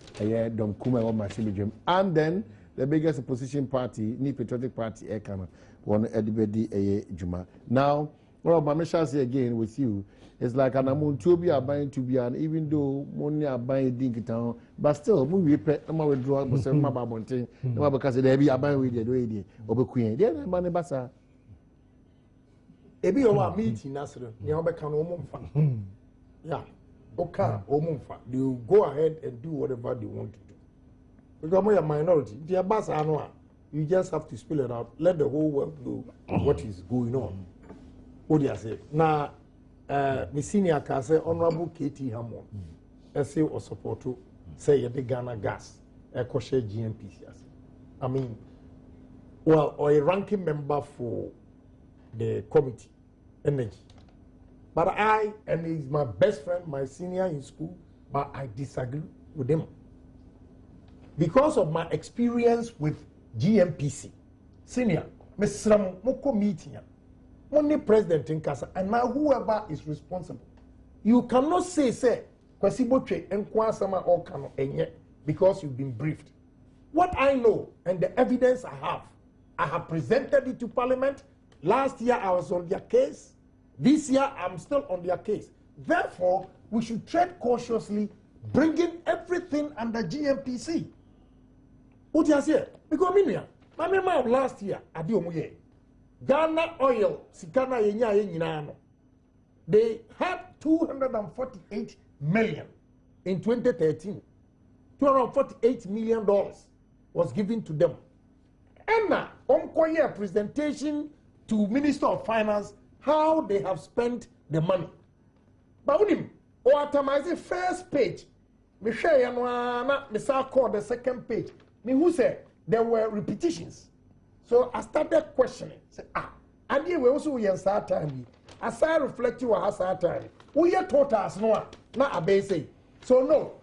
S1: Dom Kuma or Machine, and then the biggest opposition party, Ni Patriotic Party, Ekana, one Edibedi Juma. Now, what I'm say again with you is like an amount to be buying to be, and even though money are buying Dinky Town, but still, we pay no more withdraw, but some Mabonting, no because they be a buying with the way of a queen. Then money bassa.
S3: Ebi owa meeting nasre ni obeka no omumfa yeah oka omumfa they will go ahead and do whatever they want to do because we are minority the boss anwa you just have to spill it out let the whole world know what is going on what do you say na me senior ka say honorable KT Hamon say or support to say the Ghana gas e ko share GNPC I mean well or a ranking member for the committee, energy. But and he's my best friend, my senior in school, but I disagree with him. Because of my experience with GMPC, senior, Mr. Moko meeting, only president in Casa, and now whoever is responsible. You cannot say, Kwasiboche and Kwasama or Kano, because you've been briefed. What I know and the evidence I have presented it to Parliament. Last year I was on their case. This year I'm still on their case. Therefore, we should tread cautiously, bringing everything under GMPC. What do you say? Because my memory last year, Ghana Oil, Sikana Yenya, they had 248 million in 2013. $248 million was given to them. And now, on presentation to Minister of Finance how they have spent the money. But with him, or the first page, me share me call the second page. Me who say there were repetitions. So I started questioning. Say, and here we also in sad time. As I reflect you as sad time. We are taught us no, not a basic. So no,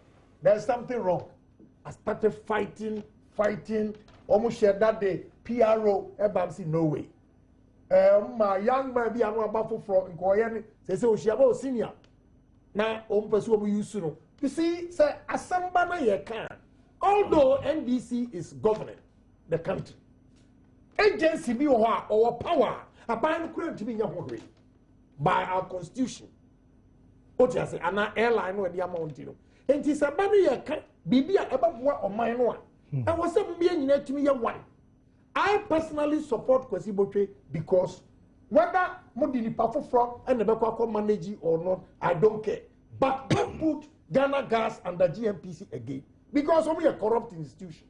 S3: there's something wrong. I started fighting. Almost shared that day. PRO, Ebamsi, no way. My young man be an above from Koyan, say so she about senior. Now, pursue we used to know. You see, sir, as somebody you can, although NDC is governing the country, agency be or power, a bind couldn't be young by our constitution. What you say, an airline where the amount you know. And it's a body you can be above what or mine one. I was being to me one. I personally support Kwesi Botwe because whether Modini Pafo from and the Bekwa manage or not, I don't care. But don't put Ghana Gas under GMPC again because we are a corrupt institution.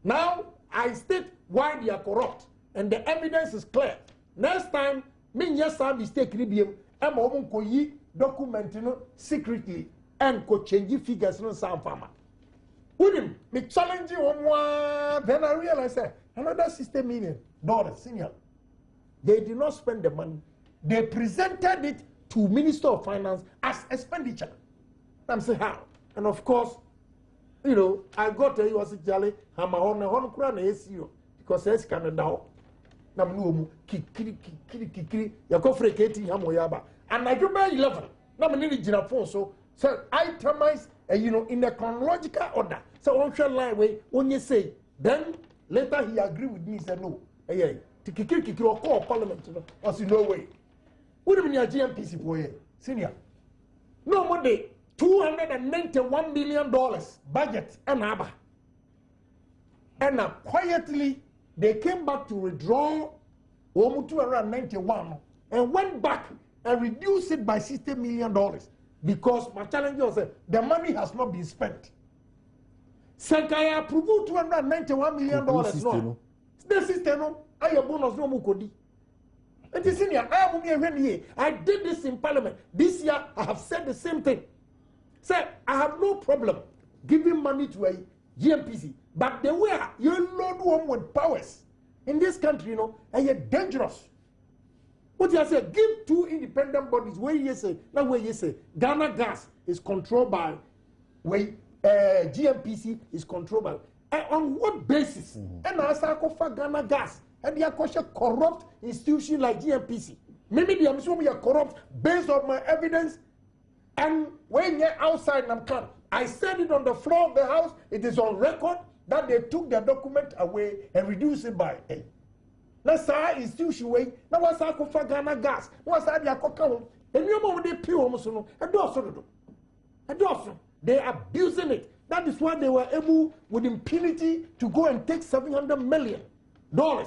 S3: Now I state why they are corrupt and the evidence is clear. Next time, me yes I mistake review, I'm going document secretly and co change figures no sound farmer. With him, me challenging on one. Then I realized that another $60 million senior. They did not spend the money. They presented it to Minister of Finance as expenditure. I'm saying how? And of course, you know, I got a US Jolly, I'm on crown ACO because it's Canada. Nam kikiri, you go for a kating Hamoyaba. And I do by 11. Nam nearly Jinafon, so itemize. You know, in a chronological order. So on shall line way when you say, then later he agreed with me, said no. Hey, to call parliament, was in no way. What do you mean your GMPC boy? Senior. No Monday, $291 million budget and ABBA. And now quietly they came back to withdraw almost around 91 and went back and reduced it by $60 million. Because my challenge was the money has not been spent. Sankaya approved $291 million. No, the system, I have bonus no mukodi. And the senior, I did this in Parliament. This year, I have said the same thing. Sir, I have no problem giving money to a GMPC, but the way you load one with powers in this country, you know, are dangerous. What you say? Give two independent bodies. Where you say? Now where you say? Ghana Gas is controlled by, GMPC is controlled by. And on what basis? And I say for Ghana Gas and they are corrupt institution like GMPC. Maybe they are corrupt based on my evidence. And when you're outside Namkan, I said it on the floor of the house. It is on record that they took their document away and reduced it by A. Na saa institution way na wasa kofa Ghana Gas na wasa dia koka ho enwoma they pay ho so no edoso they are abusing it. That is why they were able with impunity to go and take $700 million. Na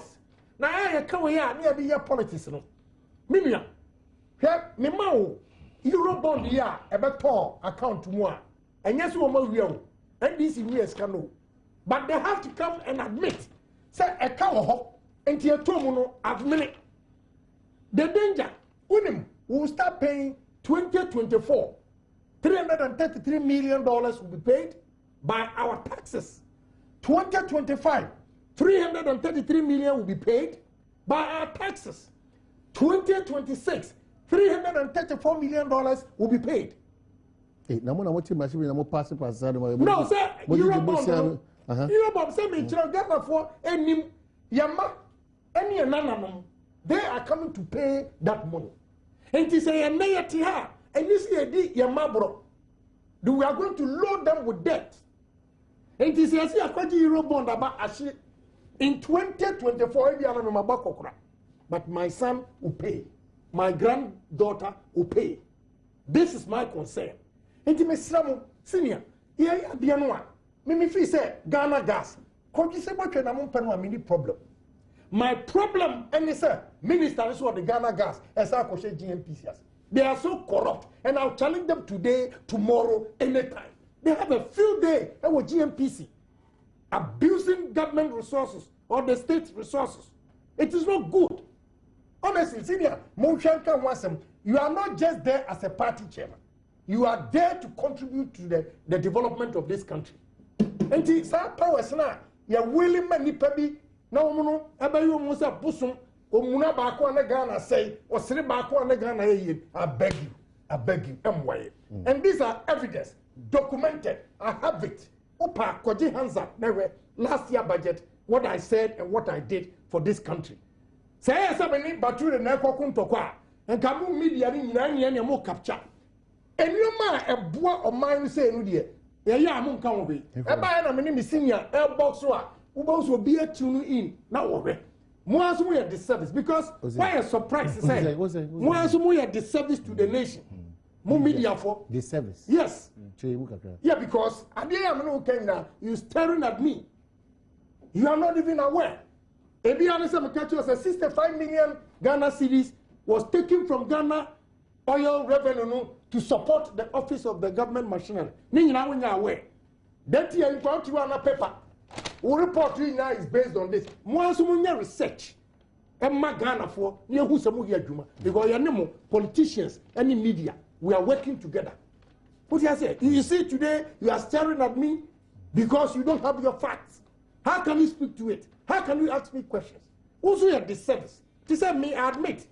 S3: I ka we ya na be politics no minia hwe me ma wo Eurobond ya ebeto account mu a enye so mo wi o NDC wi escano, but they have to come and admit say e ka wo ho. And here, the danger, we will start paying 2024. $333 million will be paid by our taxes. 2025, $333 million will be paid by our taxes. 2026, $334 million will be paid.
S1: No,
S3: sir, Eurobond, say me, Ghana for any Yama. They are coming to pay that money. And to say, and you see a D, Yamabro, we are going to load them with debt. And to say, I see a Eurobond about Ashi in 2024, but my son will pay, my granddaughter will pay. This is my concern. And to me, senior, yeah, Bianwa, Mimi say Ghana Gas, could you say what you're not mini problem? My problem, and it's a minister is what the Ghana Gas, as I could say GMPCs. They are so corrupt, and I'll challenge them today, tomorrow, anytime. They have a field day with GMPC, abusing government resources or the state's resources. It is not good. Honestly, senior, Moshanka Wasem, you are not just there as a party chairman. You are there to contribute to the development of this country. And it's our powers now. ya willing man nipa bi na wo no eba yo mu sa bosom omuna ba ko na Ghana say osere ba ko na Ghana ye I beg you emwaye and these are evidence documented. I have it. Opa koji hands up never last year budget what I said and what I did for this country. Say somebody battery na kokun tokwa and kamu media ni nyina ne mo capture. Enuma eboa oman say no de ya amu nka wo be. E ba na me ni senior airbox so a wo bo so be tune in na wo be. Mo aso mo ya disservice because why a surprise say mo aso mo ya disservice to the nation. Mo media for
S1: disservice.
S3: Yes. Yeah, because you staring at me. You are not even aware. A 65 million Ghana cedis was taken from Ghana oil revenue to support the office of the government machinery. When you are aware. That year you go to a paper. We report now is based on this. Once you research, Ghana for near who some because you know politicians, any media, we are working together. What do I say? You see today you are staring at me because you don't have your facts. How can you speak to it? How can you ask me questions? Also your disservice. This is me, I admit.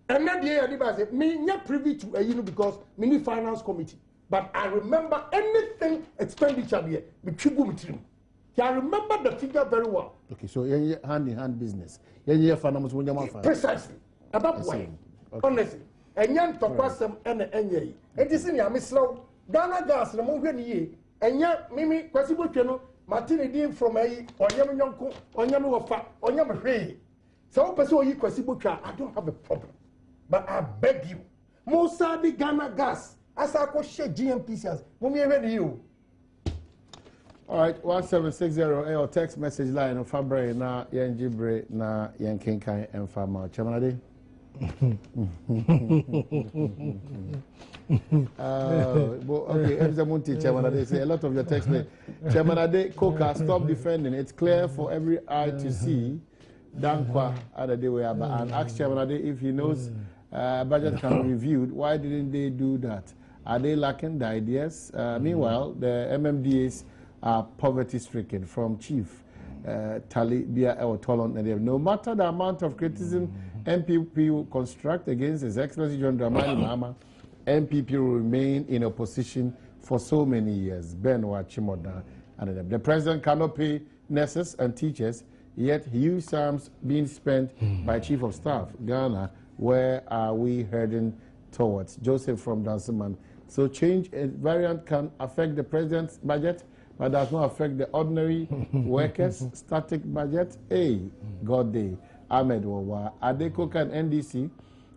S3: And then the year say me not privy to a because me need finance committee. But I remember anything expenditure there. I remember the figure very well.
S1: Okay, so you're hand in hand business.
S3: Precisely. About why? Honestly. And yan tokwasem ene enye. Enti si nya mislow Ghana gas na mo hwe ni ye. Enya mimi kwasibo twe no Martin din from ayi onyam nyonko onyam wofa onyam hwe. So person oyi kwasibo twa I don't have a problem. But I beg you. Mo sabi Ghana gas asa ko she GMPCs. Mo mi hwe ni you.
S1: All right, 1760 or text message line of Fabre na yenjibre na yenkenkan enfama chamanade. Okay, Chairman Ade say a lot of your text. Chairman Ade, Coca, stop defending. It's clear for every eye to see. Dankwa and ask Chairman Ade if he knows budget can be reviewed. Why didn't they do that? Are they lacking the ideas? Meanwhile, the MMDAs are poverty-stricken. From Chief Tali Bia El Tolon, no matter the amount of criticism MPP will construct against His Excellency John Dramani Mahama, MPP will remain in opposition for so many years. Ben Wachimoda and the president cannot pay nurses and teachers, yet huge sums being spent by Chief of Staff. Ghana, where are we heading towards? Joseph from Danseman. So change variant can affect the president's budget, but does not affect the ordinary workers' static budget. Hey, God day. Ahmed Wawa, Adekoka and NDC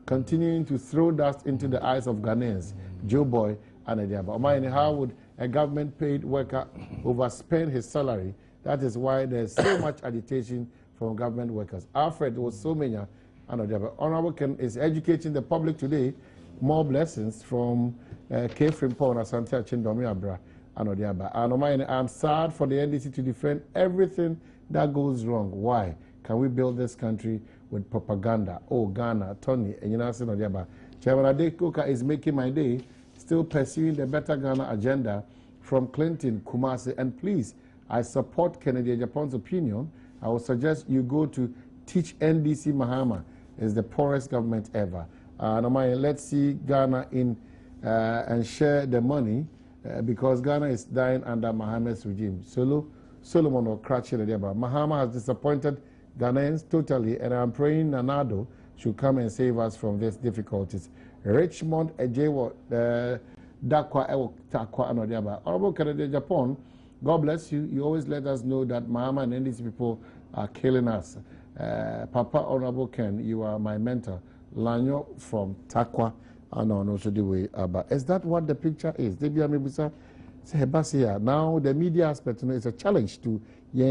S1: continuing to throw dust into the eyes of Ghanaians. Joe Boy and Adiaba. Omayini, how would a government-paid worker overspend his salary? That is why there's so much agitation from government workers. Alfred was so many and Adiaba. Honorable Ken is educating the public today. More blessings from K. Frimpong, Asante Chindomi Abra and Adiaba. And Omayini, I'm sad for the NDC to defend everything that goes wrong. Why? Can we build this country with propaganda? Oh, Ghana, Tony, and you know, Chairman Adekoka is making my day, still pursuing the Better Ghana agenda from Clinton, Kumasi, and please, I support Kennedy Japan's opinion. I would suggest you go to teach NDC Mahama is the poorest government ever. Let's see Ghana in and share the money because Ghana is dying under Mahama's regime. Solomon or Mahama has disappointed Ghanaians totally, and I'm praying Nanado should come and save us from these difficulties. Richmond Ejewo Dakwa Ewo Takwa Anodiaba. Honorable Canada Japan, God bless you. You always let us know that Mahama and these people are killing us. Papa Honorable Ken, you are my mentor. Lanyo from Takwa and also the way about. Is that what the picture is? Now the media aspect is a challenge to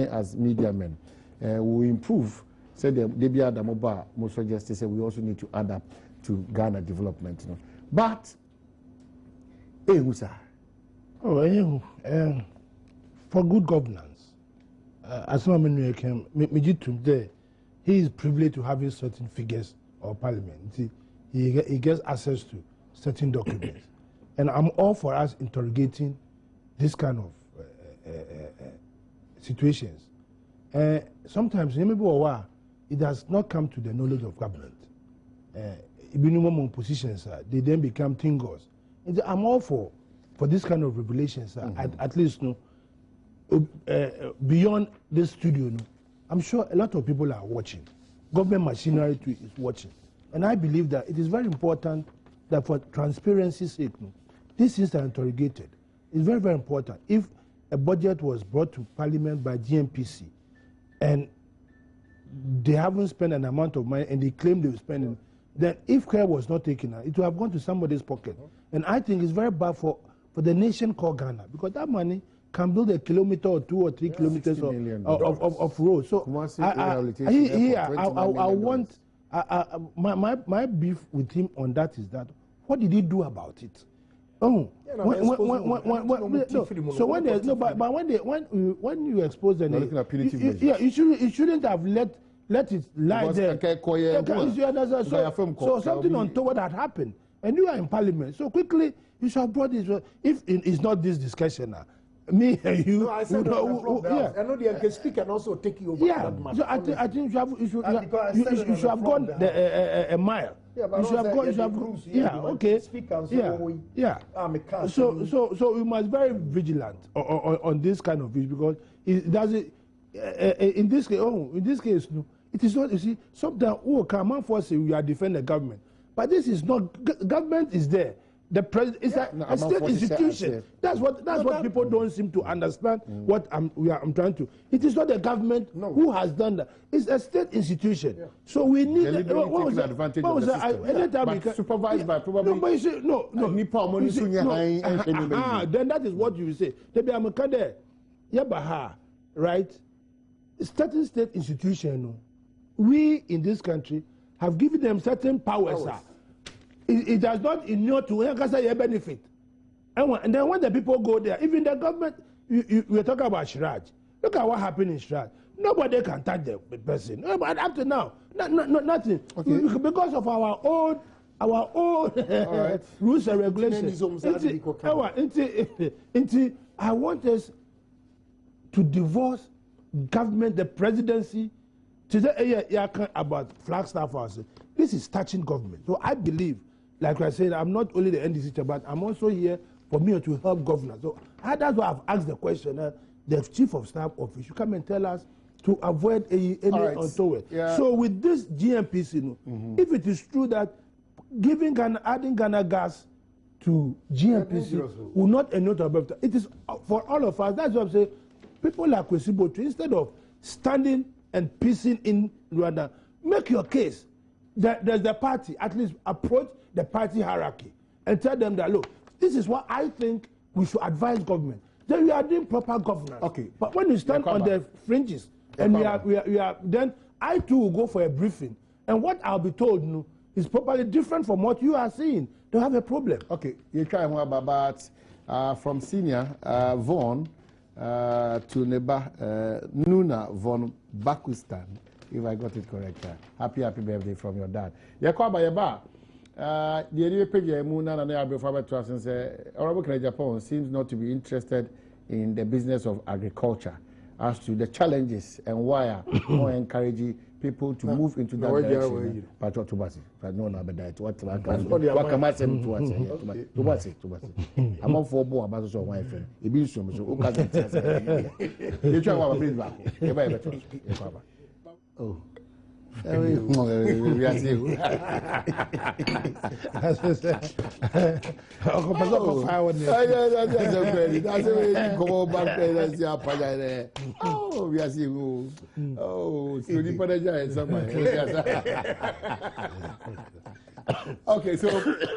S1: as media men. We improve. Said the Debia Damoba most suggest say we also need to adapt to Ghana development. But
S2: for good governance, as long as he is privileged to having certain figures or parliament. He gets access to certain documents, and I'm all for us interrogating this kind of situations sometimes it does not come to the knowledge of government. Minimum positions, they then become tingles. I'm all for this kind of revelations, at least beyond this studio. I'm sure a lot of people are watching. Government machinery too is watching. And I believe that it is very important that for transparency's sake, these things are interrogated. It's very, very important. If a budget was brought to Parliament by GMPC and they haven't spent an amount of money and they claim they've spent it, then if care was not taken, it would have gone to somebody's pocket. And I think it's very bad for the nation called Ghana, because that money can build a kilometer or 2 or 3 kilometers of road. So I want my beef with him on that is that what did he do about it? Oh, so when there's no, but when you expose the you shouldn't have let it lie there. So something untoward had happened, and you are in Parliament. So quickly you should have brought this. If it's not this discussion now. Me and you.
S3: No, I said I know they can speak and also take you over that matter.
S2: So I think you should have gone a mile.
S3: Yeah, but
S2: you should have gone. Yeah, okay. Yeah. So we must be very vigilant on this kind of issue, because it doesn't. In this case, no, it is not. You see, sometimes come on for say we are defending the government, but this is not. Government is there. The president is a state institution. That's what people don't seem to understand. What I'm trying to. It is not the government who has done that. It's a state institution. Yeah. So we need.
S1: Advantage of the system. Supervised by probably.
S2: No, but you say no. Then that is what you say. Right? Certain state institution. We in this country have given them certain powers. It does not inure to benefit. And then when the people go there, even the government, we talk about Shraj. Look at what happened in Shraj. Nobody can touch the person. But up to now, nothing. Okay. Because of our own rules and regulations. I want us to divorce government, the presidency, to say about Flagstaff House. This is touching government. So I believe, like I said, I'm not only the NDC, but I'm also here for me to help governors. So that's why I've asked the question. The Chief of Staff office should come and tell us to avoid any untoward. Yeah. So with this GMPC, if it is true that adding Ghana gas to GMPC will not enable to, it is for all of us. That's what I'm saying. People like Kwesibotu, instead of standing and piecing in Rwanda, make your case. There's the party, at least approach the party hierarchy and tell them that, look, this is what I think we should advise government. Then we are doing proper governance.
S1: Okay.
S2: But when you stand on the fringes, and we are, then I too will go for a briefing. And what I'll be told is properly different from what you are seeing. They have a problem.
S1: Okay. You try more about from senior Vaughan to Neba Nuna Von Bakustan. If I got it correct. Happy birthday from your dad. The idea page Muna and Abel Trust and say Honorable Japan seems not to be interested in the business of agriculture as to the challenges and why more encouraging people to move into that direction. But what to basi? But no, but that what can I say to us? I'm on for more about so wife. It be so much. You try what please back. Oh. We are seeing. That's go back there. Oh, we are seeing. Oh, so the apologize somewhere. Okay, so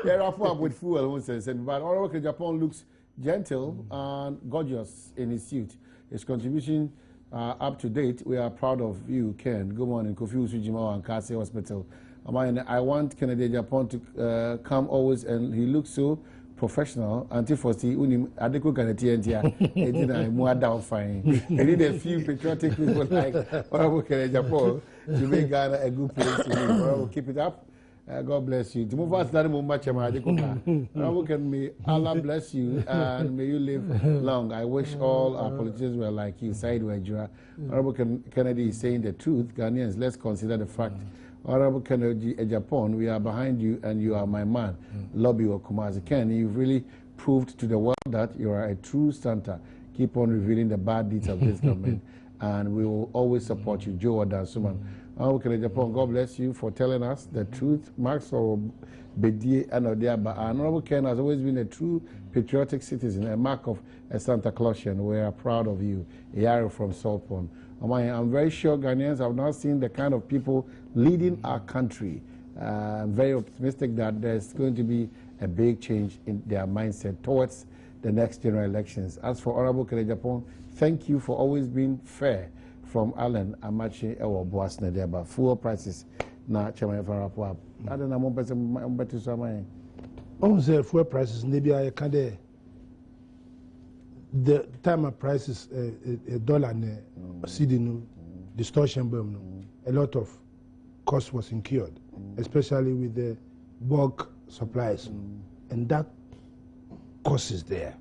S1: there are four with fuel, but Honorable Japan looks gentle and gorgeous in his suit. His contribution. Up to date, we are proud of you, Ken. Good morning, Kofi Usujima and Kase Hospital. I want Kennedy Japan to come always, and he looks so professional. Antifosti, unim adequate Canadian, and more down fine. We need a few patriotic people like Honorable Kennedy Japan to make Ghana a good place to live. Well, keep it up. God bless you. To move us that much, may Allah bless you and may you live long. I wish all our politicians were like you. Said Wajira. Honorable Kennedy is saying the truth. Ghanaians, let's consider the fact. Honorable Kennedy, Japan, we are behind you and you are my man. Lobby or Kumasi Ken, you've really proved to the world that you are a true Santa. Keep on revealing the bad deeds of this government, and we will always support you. Joe Adansuman. Honorable Kennedy Japan, God bless you for telling us the truth. Max or Bedie and Odiaba. Honorable Ken has always been a true patriotic citizen, a mark of a Santa Clausian. We are proud of you. Yaro from Saltpond. I'm very sure Ghanaians have now seen the kind of people leading our country. I'm very optimistic that there's going to be a big change in their mindset towards the next general elections. As for Honorable Kennedy Japan, thank you for always being fair. From Allen Amachi Ewo Boasne there about fuel prices. Na Chairman Farapwa. I don't know better so
S2: On the fuel prices, maybe I can the time of prices a dollar cedi distortion boom, a lot of cost was incurred, especially with the bulk supplies, and that cost is there.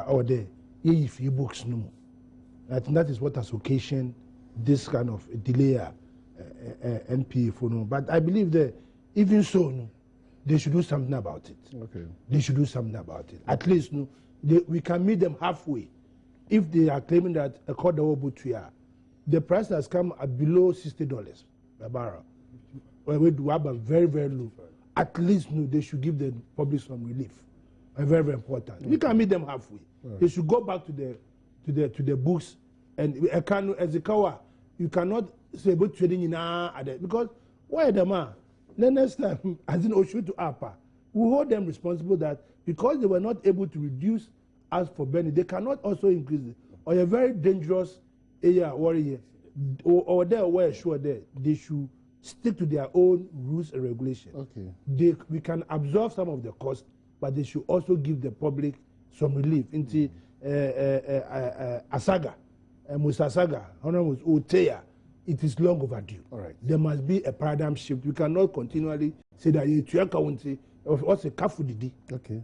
S2: Or the if you books no more. I think that is what has occasioned this kind of delay NPA for no. But I believe that even so, no, they should do something about it.
S1: Okay.
S2: They should do something about it. At least no, we can meet them halfway. If they are claiming that a quarter the price has come at below $60 a barrel. Well, we do have a very, very low. At least no, they should give the public some relief. Very, very important. Okay. We can meet them halfway. Right. They should go back to the books and as a cower, you cannot say about trading in because why the man? The next time, as in Oshu to APA, we hold them responsible that because they were not able to reduce as for Benny, they cannot also increase it. Or a very dangerous area warrior or there where sure there they should stick to their own rules and regulations.
S1: Okay.
S2: We can absorb some of the cost, but they should also give the public some relief. Into Asaga, Musasaga, Honorable Uteya, it is long overdue.
S1: All right.
S2: There must be a paradigm shift. We cannot continually say that you Tuaka also Kafu Didi.
S1: Okay.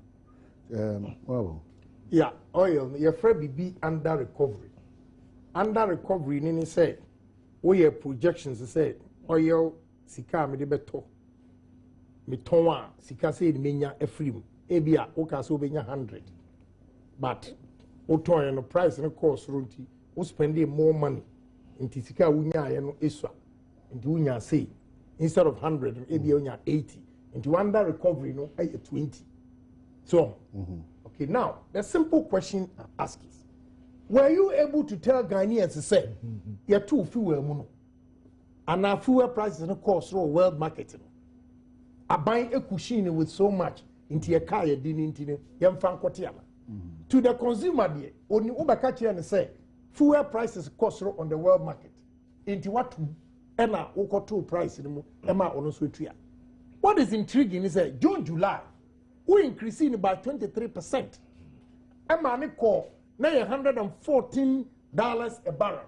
S1: Well.
S3: Yeah, oil, your friend be under recovery. Under recovery, Nini say, we have projections say, oil, Sika, me de beto. Me tonwa, Sika say, menya a free. Ebia, oka so benya 100. But, otoy and the price and the cost, runti, o spending more money. Inti Sika unya no iswa. Inti unya say, instead of 100, ebia unya 80. Into under recovery, no, 20. So, okay, now, the simple question I ask is, were you able to tell Ghanaians to say, you're too fuel mono, and our fuel prices and cost through world marketing? I buy a cushion with so much into your car, you didn't into young Francotiana. To the consumer, dear, only Ubakachi and say, fuel prices cost through on the world market. Into what Emma Oko 2 price in Emma on Sweetria. What is intriguing is that June, July, we increasing by 23%. Emma call $914 a barrel.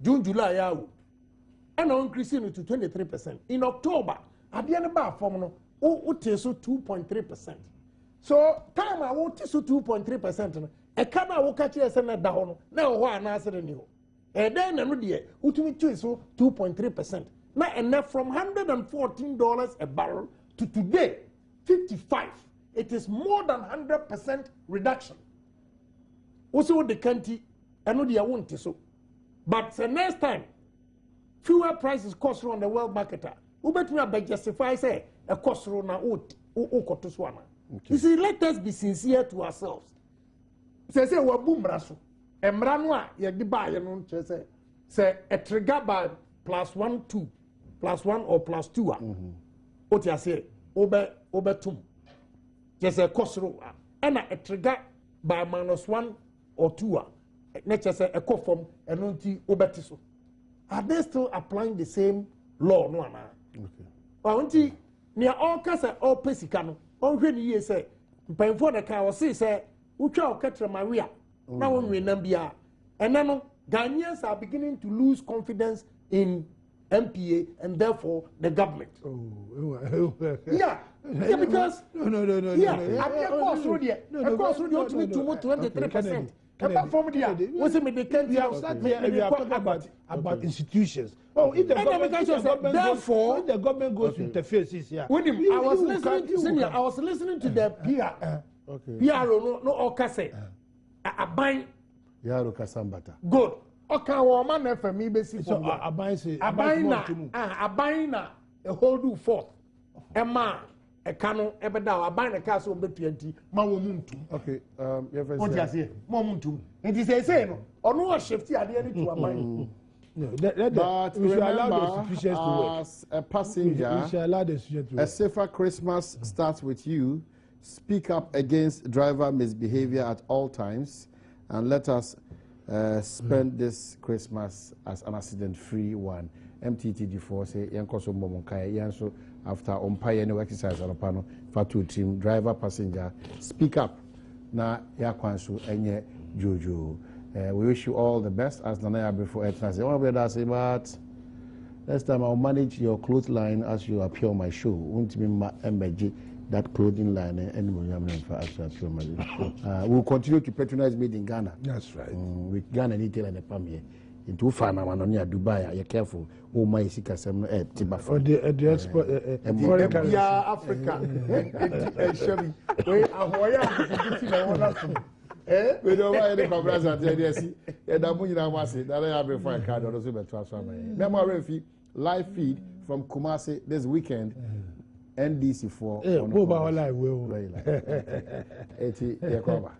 S3: June, July, and increasing to 23%. In October, at the end of our formula, we take 2.3%. So, time I will take 2.3%. A camera will catch us and down. Now, why not answer the and then another year, we choose 2.3%. Now, and from $114 a barrel to today, 55. It is more than 100% reduction. Also, the country, I know they won't so. But the next time, fuel prices cost on the world market. We better justify say a cost on a You see, let us be sincere to ourselves. Say we boom raso. Emranwa ye di buy no say a trigger by +1 2 +1 or +2 What you say obetum just a cost and a trigger by -1 or 2 just a cost from and unti obetiso. Are they still applying the same law no ana? Okay. Unti near all kasa all pesika no on hwe ni say mpemfo da ka o say utwa o katra maria na won we nam bia and no Ghanaians are beginning to lose confidence in MPA, and therefore the government. Yeah, because
S2: no.
S3: Yeah, I'm course through there. Of course, through the ultimate 23%. Apart from there, what's it? They can't.
S2: We are talking about institutions. Oh, if the government goes to interfaces here.
S3: With him, I was listening to the PR. PR no okase. Aban.
S1: Yaro kasambata.
S3: Good. Okay, woman FM basic.
S2: So
S3: aban na a whole do forth. Emma a canon ebeda aban na cast on 20 ma wo muntu.
S1: Okay,
S3: what you say? Mo muntu. And he say no. Or no shift here to aban.
S2: No,
S1: but
S2: we should allow the
S1: remember,
S2: institutions to work.
S1: as a passenger,
S2: We should allow the institutions to work.
S1: a safer Christmas starts with you. Speak up against driver misbehavior at all times, and let us spend this Christmas as an accident-free one. MTTD4 say yankoso momonkai yanso after umpire no exercise on pano fatu team driver passenger speak up na yakwanso enye jojo. We wish you all the best as Nanaya before say one brother say but next time I'll manage your clothing line as you appear on my show. Won't be MBG that clothing line we'll continue to patronize made in Ghana.
S2: That's right.
S1: With Ghana retail and the Pamir. Into Fana Manonia, Dubai, you're careful. Oh, my Sika Sam, Tiba.
S2: For the export, foreign currency.
S3: Yeah, Africa.
S1: We don't want any conference at the DSC. And I'm going to say that I have before a card or super transfer. Memory live feed from Kumasi this weekend. NDC for
S2: mobile live will.
S1: Very like 80 year cover.